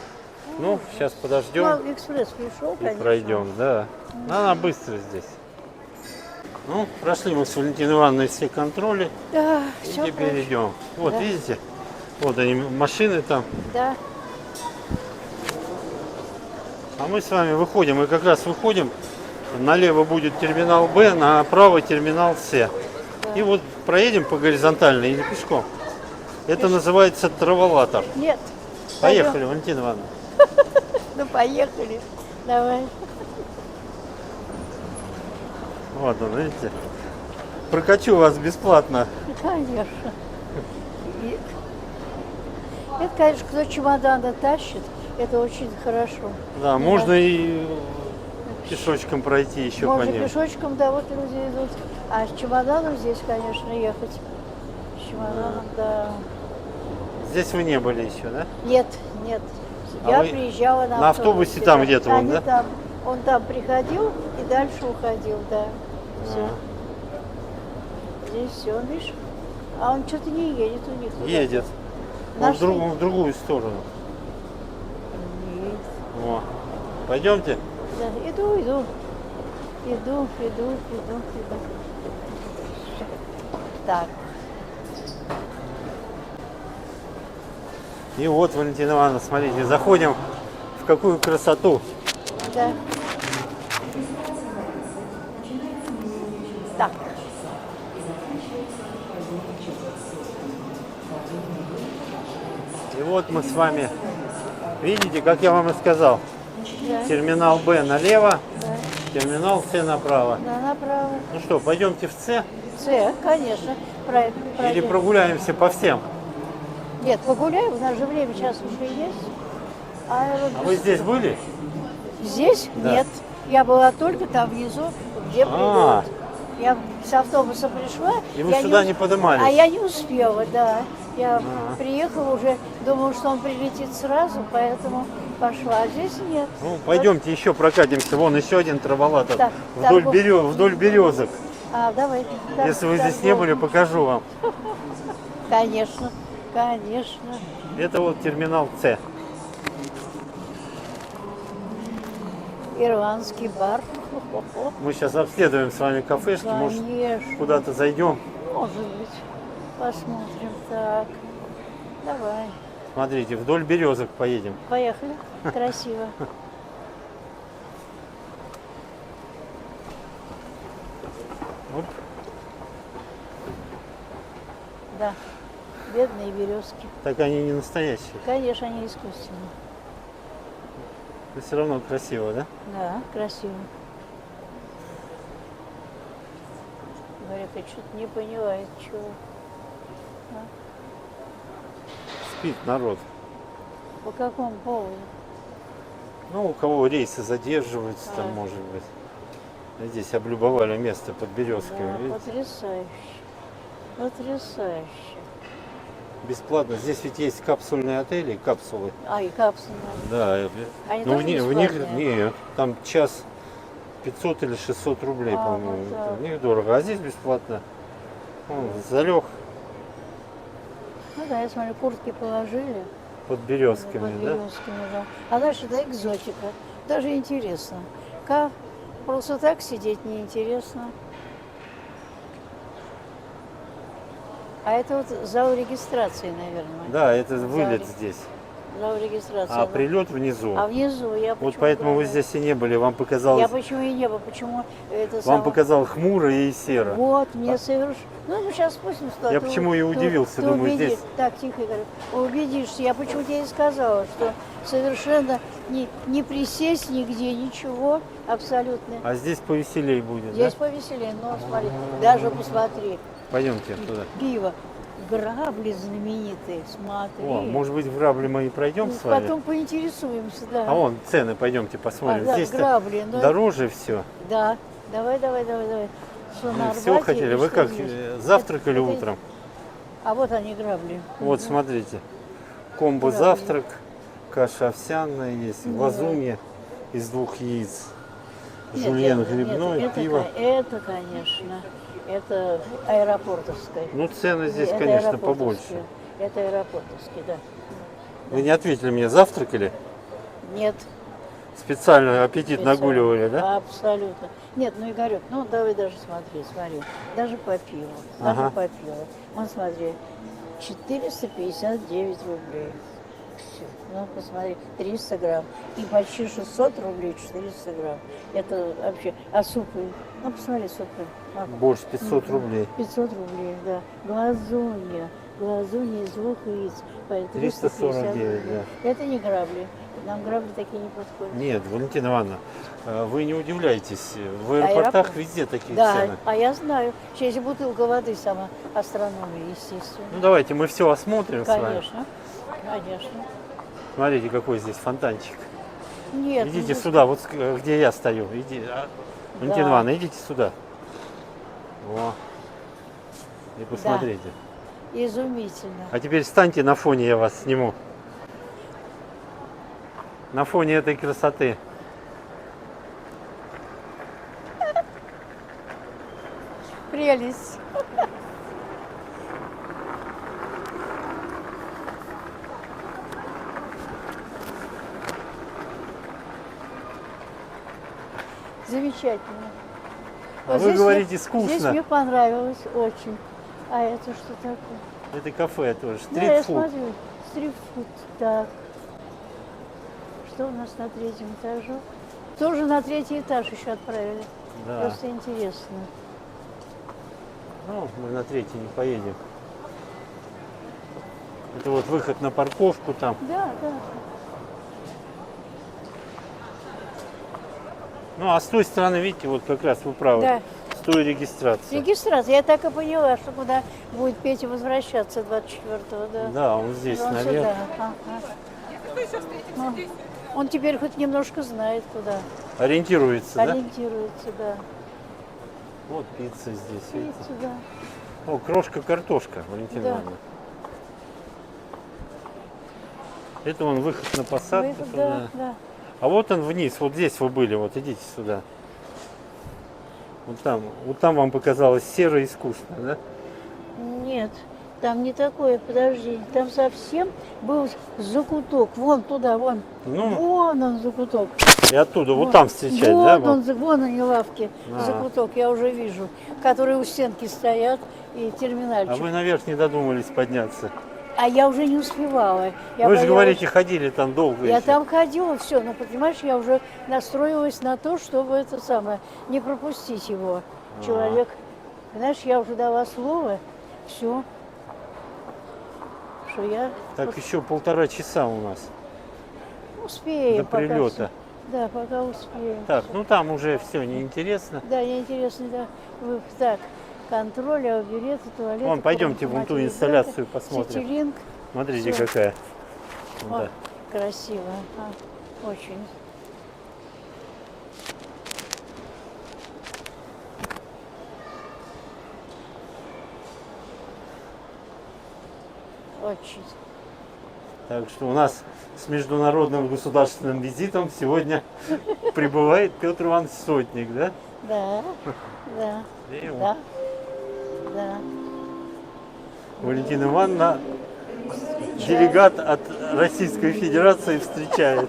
Ну, сейчас подождем. Ну, экспресс пришел, И конечно. пройдем, да. Она быстро здесь. Ну, прошли мы с Валентиной Ивановной все контроли. Да, И все теперь идем. Вот, Да. видите? Вот они, машины там. Да. А мы с вами выходим. Мы как раз выходим. Налево будет терминал Б, направо терминал С. И вот проедем по горизонтальной или пешком. Это называется траволатор. Нет. Поехали, Валентина Ивановна. Ну, поехали. Давай. Вот он, видите? Прокачу вас бесплатно. Конечно. И это, конечно, кто чемоданы тащит, это очень хорошо. Да, можно и пешочком пройти еще по Можно ним. пешочком, да, вот люди идут. А с чемоданом здесь, конечно, ехать. С чемоданом, да. Здесь вы не были еще, да? Нет, нет. А Я вы приезжала на автобусе там да. где-то он, Они да? там, он там приходил и дальше уходил, да. Все. Здесь все, видишь? А он что-то не едет у них. туда. Едет. Он Нашли? в другую сторону. Нет. О. Пойдемте. Да, иду. Иду. Так, И вот, Валентина Ивановна, смотрите, заходим в какую красоту. да. Так, И вот мы с вами, видите, как я вам и сказал, да, терминал Б налево, да, терминал С направо. да, направо. Ну что, пойдемте в С С, конечно, правильно. или прогуляемся по всем? Нет, погуляем, у нас же время сейчас уже есть. А вот А вы здесь были? здесь Да. нет. Я была только там внизу, где А. придут. Я с автобуса пришла. И вы я сюда ус- не подымались? А я не успела, да. Я А. приехала уже, думала, что он прилетит сразу, поэтому пошла. А здесь нет. Ну, пойдемте еще прокатимся. Вон еще один траволатор. Так, Вдоль, так, вдоль березок. А, давай. так, Если вы так, здесь не вот. были, покажу вам. Конечно, конечно. Это вот терминал С. Ирландский бар. Хо-хо-хо. Мы сейчас обследуем с вами кафешки. Может, Конечно. куда-то зайдем. Может быть. Посмотрим. Так. Давай. Смотрите, вдоль березок поедем. Поехали. Красиво. Оп. Да. Бедные березки. Так они не настоящие. Конечно, они искусственные. Но все равно красиво, да? Да, красиво. Говорят, я что-то не поняла, это чего. Спит народ. По какому поводу? Ну, у кого рейсы задерживаются, там, может быть. Здесь облюбовали место под березками. Да, Видите? потрясающе. Потрясающе. Бесплатно. Здесь ведь есть капсульные отели, капсулы. А, и капсульные. Да. Они Ну, тоже в них бесплатные? нет. Там час 500 или 600 рублей, А, по-моему. вот так. У них дорого. А здесь бесплатно. Вон, залег Ну да, я смотрю, куртки положили. под березками, Под да? березками, да. А дальше это экзотика. Даже интересно. Как просто так сидеть неинтересно. А это вот зал регистрации, наверное. Да, это вылет Зал. здесь. за регистрацию. А прилет внизу. А внизу я Вот почему поэтому вы говорю? здесь и не были. Вам показалось, Я почему и не было, почему это вам самое... показалось хмуро и серо. Вот, мне совершенно... Ну, мы сейчас спустимся. Я почему и удивился, думаю, здесь- Так, тихо, говорю. Убедишься, я почему тебе и сказала, что совершенно не присесть нигде, ничего, абсолютно. А здесь повеселее будет, Здесь да? повеселее, но смотри, даже посмотри, Пойдемте туда. пиво, грабли знаменитые, смотри. О, может быть, в грабли мы и пройдем с вами? Потом поинтересуемся, да. А вон цены, пойдемте посмотрим. да, Здесь грабли, но- дороже все. Да, давай. Что, на Все Арбате хотели. или Вы что как, здесь? завтракали Это- утром? А вот они грабли. Вот, смотрите. Комбо Грабли. завтрак, каша овсяная есть, лазунья из 2 яиц, Нет, жульен нет, грибной, это, пиво. Это, конечно, это аэропортовское. Ну, цены здесь, Это конечно, аэропортовское. побольше. Это аэропортовский, да. Вы не ответили мне, завтракали? Нет. Специально аппетит специально. нагуливали, да? Абсолютно. Нет, ну, Игорек, ну давай даже смотри. Даже по пиву. Ага. Вон смотри, 459 рублей. Всё. Ну, посмотри, 300 грамм. И почти 600 рублей 400 грамм. Это вообще... А супы? Ну, посмотри, супы. А, Борщ 500 рублей. 500 рублей, да. Глазунья из 2 яиц. По 349, рублей. да. Это не грабли. Нам грабли такие не подходят. Нет, Валентина Ивановна, вы не удивляйтесь, в аэропортах Аэропорт? везде такие Да, цены. а я знаю. Сейчас и бутылка воды сама астрономия, естественно. Ну давайте мы все осмотрим с вами. Конечно. Смотрите, какой здесь фонтанчик. Нет. Идите ну, сюда, вот где я стою. Валентина Да. Ивановна, идите сюда. О. И посмотрите. Изумительно. А теперь встаньте на фоне, я вас сниму. На фоне этой красоты. Прелесть. Замечательно. А вы здесь говорите, мне, скучно. Здесь мне понравилось очень. А это что такое? Это кафе тоже, Да, я стритфуд. смотрю. Стритфуд. Так. Что у нас на 3-м этаже? Тоже на 3-й этаж еще отправили. Да. Просто интересно. Ну, мы на 3-й не поедем. Это вот выход на парковку там. Да. Ну, а с той стороны, видите, вот как раз вы правы. Да. С той регистрации. Регистрация. Я так и поняла, что куда будет Петя возвращаться 24-го, да. Да, он здесь, Он наверх. сюда. Ага. Ну, он теперь хоть немножко знает, куда. Ориентируется, да? Ориентируется, да. Вот пицца здесь, видите. Видите, да. О, крошка-картошка, Валентина Да. Ивановна. Это он выход на посадку Выход, туда. да. А вот он вниз, вот здесь вы были, вот идите сюда. Вот там вам показалось серо и скучно, да? Нет, там не такое, подожди. Там совсем был закуток. Вон туда, вон. Ну. Вон он закуток. И оттуда, вот там встречать, вот да? вам? вон они лавки, А. закуток, я уже вижу. Которые у стенки стоят и терминальчик. А вы наверх не додумались подняться. А я уже не успевала. Я Вы же боялась- говорите, ходили там долго Я еще. там ходила, все, но понимаешь, я уже настроилась на то, чтобы это самое, не пропустить его. Человек, знаешь, я уже дала слово, все, что я Так еще 1,5 часа у нас успею. до прилета. Да, пока успею. Так, ну там уже все неинтересно. Да, неинтересно, да. Так, контроль, билеты, туалет. Вон, пойдемте вон ту инсталляцию посмотрим. Ситилинк. Смотрите, Всё. какая. О, Да. красиво, очень. Очень. Так что у нас с международным государственным визитом сегодня прибывает Петр Иванович Сотник, да? Да, да, И вот да, да. Валентина Ивановна, делегат от Российской Федерации, встречает.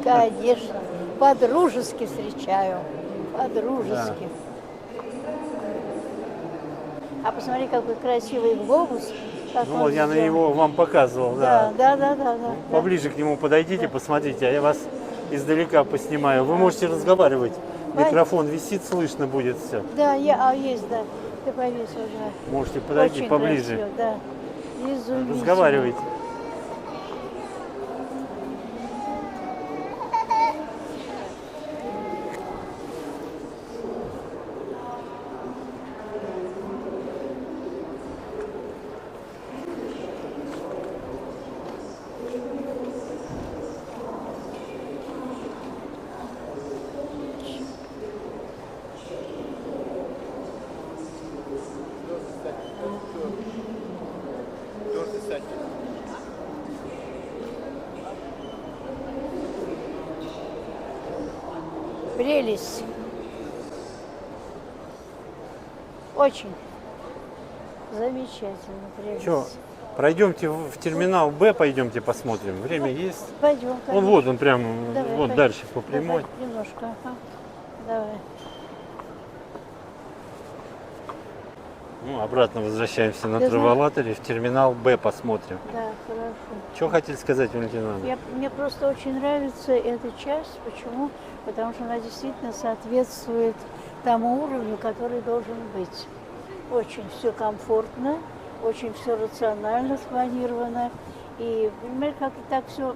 Конечно. По-дружески встречаю. По-дружески. А посмотри, какой красивый глобус как Ну он вот я на сделан. него вам показывал, Да, да. да. Поближе к нему подойдите, посмотрите, а я вас издалека поснимаю. Вы можете разговаривать. Микрофон висит, слышно будет все. Да, есть, да. Ты повесил, да. Можете подойти Очень поближе. красиво, да. Изумительно. Разговаривайте. Прелесть. Очень. Замечательно, прелесть. Что, пройдемте в терминал Б, пойдемте посмотрим. Время есть. Пойдем, Он вот, он прям, Давай, вот пойдем. дальше по прямой. Давай, немножко, ага. Давай. Ну, обратно возвращаемся на Ты знаешь- траволаторе, в терминал Б посмотрим. Да, хорошо. Что хотели сказать, Валентина Ивановна? Мне просто очень нравится эта часть. Почему? Потому что она действительно соответствует тому уровню, который должен быть. Очень все комфортно, очень все рационально спланировано. И, понимаешь, как так все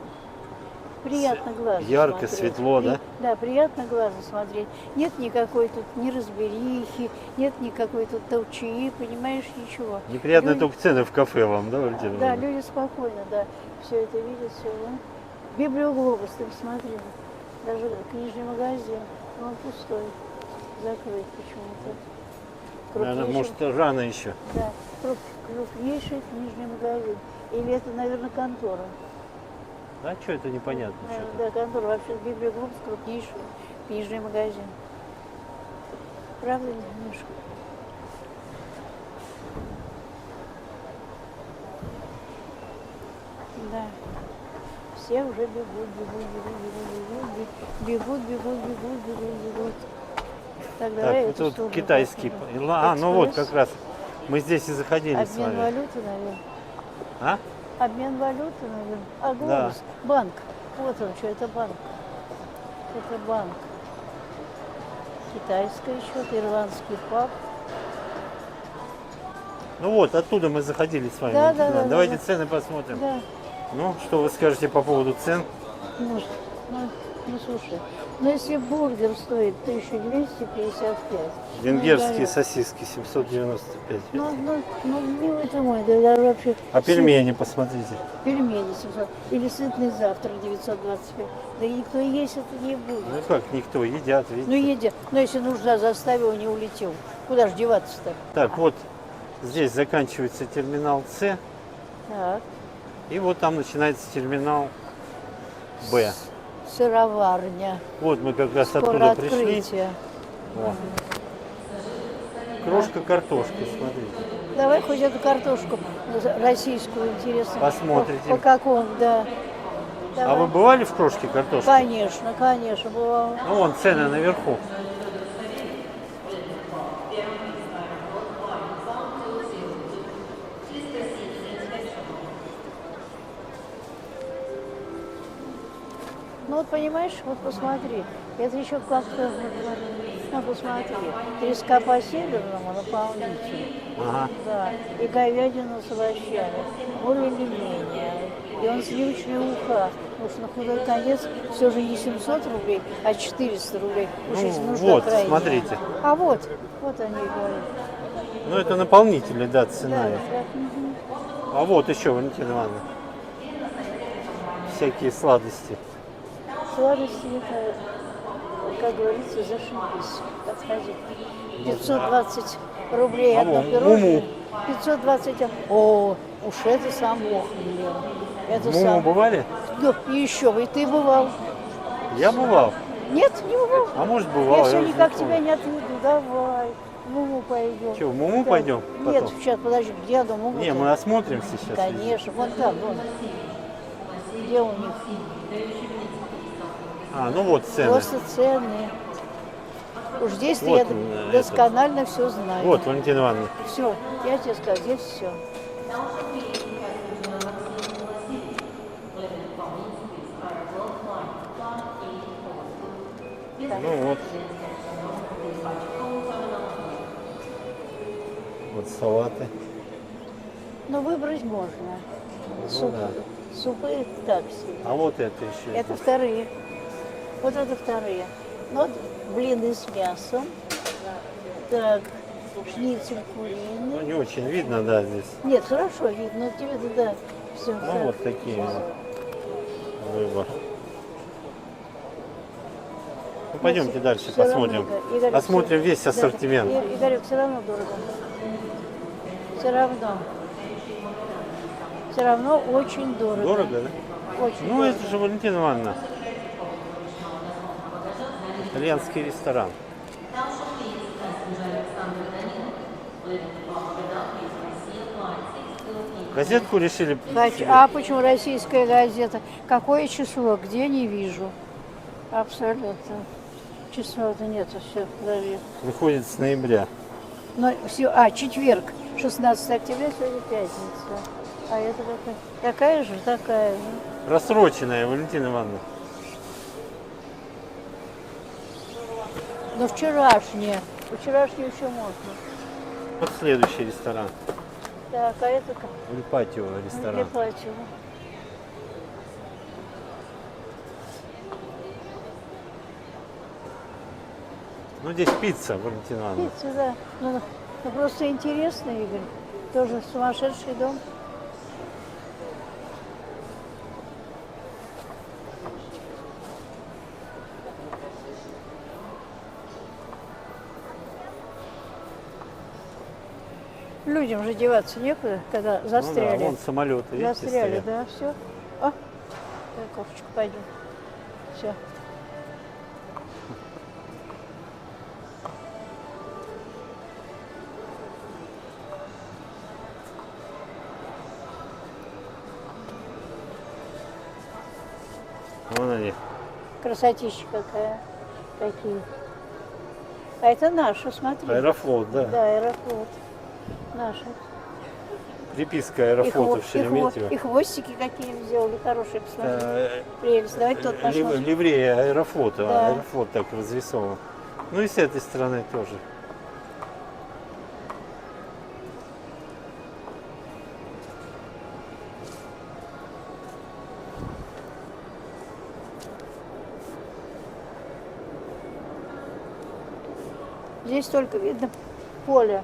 приятно глазу Ярко, смотреть. светло, да? Да, приятно глазу смотреть. Нет никакой тут неразберихи, нет никакой тут толчии, понимаешь, ничего. Неприятные Люди- только цены в кафе вам, да, Валентина Да, Ивановна? люди спокойно, да, все это видят, все. Библиоглобус, ты посмотри. Даже книжный магазин, но он пустой, закрыт почему-то. Наверное, Крупнейший- может, рано еще. Да, крупнейший книжный магазин. Или это, наверное, контора. А что это непонятно? Да, контора. Вообще Библиоглобус крупнейший книжный магазин. Правда, немножко? Да. Все уже бегут. Так, давай Так, эту тут сторону китайский. посмотрим. Ну вот, Экспресс. как раз мы здесь и заходили с Обмен вами. валюты, наверное. А? Обмен валюты, наверное. А, глобус. Банк. Вот он, что это банк. Это банк. Китайская счет, ирландский паб. Ну вот, оттуда мы заходили с вами. Да, Валентина да, Ивановна. да, Давайте да. цены посмотрим. Да. Ну, что вы скажете по поводу цен? Ну, слушай, ну если бургер стоит 1255. Венгерские ну, сосиски 795. милый ты мой, да даже вообще. А пельмени посмотрите. Пельмени 700. Или сытный завтрак 925. Да никто есть это не будет. Ну как, никто едят, видите. Ну едят. Но если нужда заставил, не улетел. Куда ж деваться-то? Так, вот здесь заканчивается терминал С. Так. И вот там начинается терминал Б. Сыроварня. Вот мы как раз Скоро оттуда пришли. открытие. О. Крошка картошки, смотрите. Давай хоть эту картошку российскую, интересно. Посмотрите. По какому, да. А Давай. вы бывали в крошке картошки? Конечно, бывало. Ну вон цены наверху. Ну вот понимаешь, вот посмотри, это еще как-то, ну посмотри, треска по северному наполнитель, Ага. да, и говядину с овощами, более-менее, и он сливочный уха, потому что на худой конец все же не 700 рублей, а 400 рублей. Уж Ну, если нужда вот, крайняя. смотрите. А вот они и говорят. Ну это наполнители, да, Да, цена. да, мгм. А вот еще, Валентина Ивановна. Всякие сладости. Сладости это, как говорится, зашибись. Подходи. 520 рублей А одно вон, пирожное. муму. 520. О, уж это сам Бог велел. Это Муму сам. бывали? Ну, и еще бы, и ты бывал. Я бывал. Нет, не бывал. А может бывал. Я все уже никак не тебя помню. не отведу. Давай. В Муму пойдем. Что, в Муму Да. пойдем Нет, потом? сейчас, подожди, где до Муму? Не, мы осмотримся сейчас. Конечно, вон там, вон. Где у них? А, ну вот цены. Просто цены. Уж здесь-то Вот, я это. досконально все знаю. Вот, Валентина Ивановна. Все, я тебе сказал, здесь все. Ну вот. Вот салаты. Но выбрать можно. Ну да. Супы так себе. А вот это еще. Это вторые. Вот это вторые. Вот блины с мясом. Так, шницель Ну, куриный. не очень видно, да, здесь. Нет, хорошо видно. Тебе туда все. Ну, вот такие вот выбор. Ну, пойдемте дальше, Всё равно, посмотрим. Игорь, Осмотрим всё- весь да, ассортимент. Игорек, все равно дорого. Все равно. Все равно очень дорого. Дорого, да? Очень Ну, дорого. это же Валентина Ивановна. Итальянский ресторан. Газетку решили? А почему российская газета? Какое число? Где не вижу. Абсолютно. Число-то нету, все, подожди. Выходит с ноября. Но все, четверг, 16 октября, сегодня пятница. А это какая? Такая же, такая же. Рассроченная, Валентина Ивановна. Но вчерашняя. Вчерашнюю еще можно. Вот следующий ресторан. Так, а это как? Ильпатио ресторан. Платила. Ну, здесь пицца, Валентина Ивановна. Пицца, да. Ну, просто интересно, Игорь. Тоже сумасшедший дом. Людям же деваться некуда, когда Ну застряли. да, вон самолеты, видите, Застряли, стоят. да, все. Так, кофточку пойдем. Все. Вон они. Красотища какая. Какие. А это наши, смотри. Аэрофлот, да. Да, Аэрофлот. Наши. Приписка Аэрофлота в Шереметьево. И хвостики какие сделали, хорошие, посмотри. Э, Прелесть. Давайте тот посмотрим. Ливрея Аэрофлота. Да. Аэрофлот так разрисован. Ну и с этой стороны тоже. Здесь только видно поле.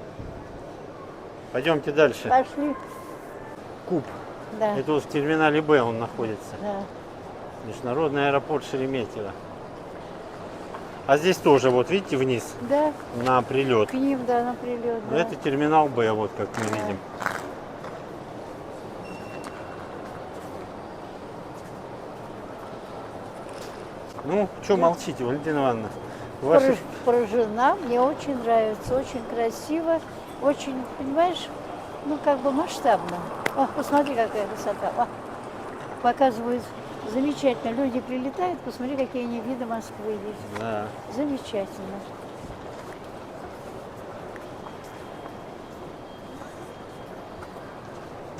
Пойдемте дальше. Пошли. Куб. Да, Это вот в терминале Б он находится. да. Международный аэропорт Шереметьево. А здесь тоже, вот видите, вниз Да, на прилет. к ним, да, на прилет. Но Да. это терминал Б, вот как мы видим. Ну, что молчите, Валентина Ивановна? Ваши... Поражена, мне очень нравится, очень красиво, очень, понимаешь, ну как бы масштабно. О, посмотри, какая высота. О, показывают замечательно. Люди прилетают, посмотри, какие они виды Москвы есть. Да. Замечательно.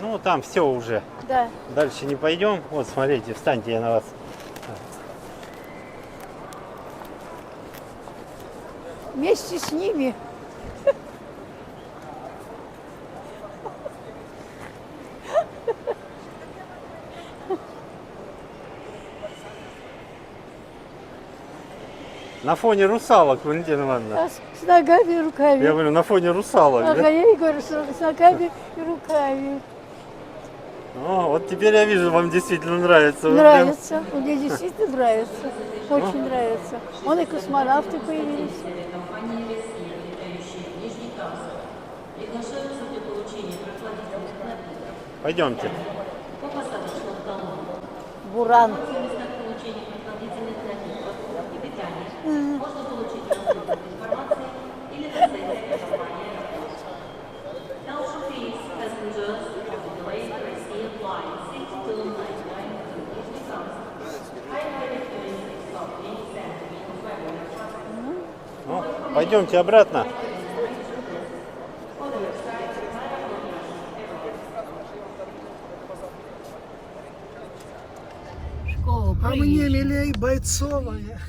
Ну, там все уже. Да, Дальше не пойдем. Вот, смотрите, встаньте, я на вас. вместе с ними. На фоне русалок, Валентина Ивановна. А с ногами и руками. Я говорю, на фоне русалок. Ага, Да? я и говорю, с ногами и руками. О, вот теперь я вижу, вам действительно нравится. Вы прям- Нравится, мне действительно нравится, очень нравится. Вон и космонавты появились. Пойдемте. Буран. Ну, пойдемте обратно. А мне милей бойцовая.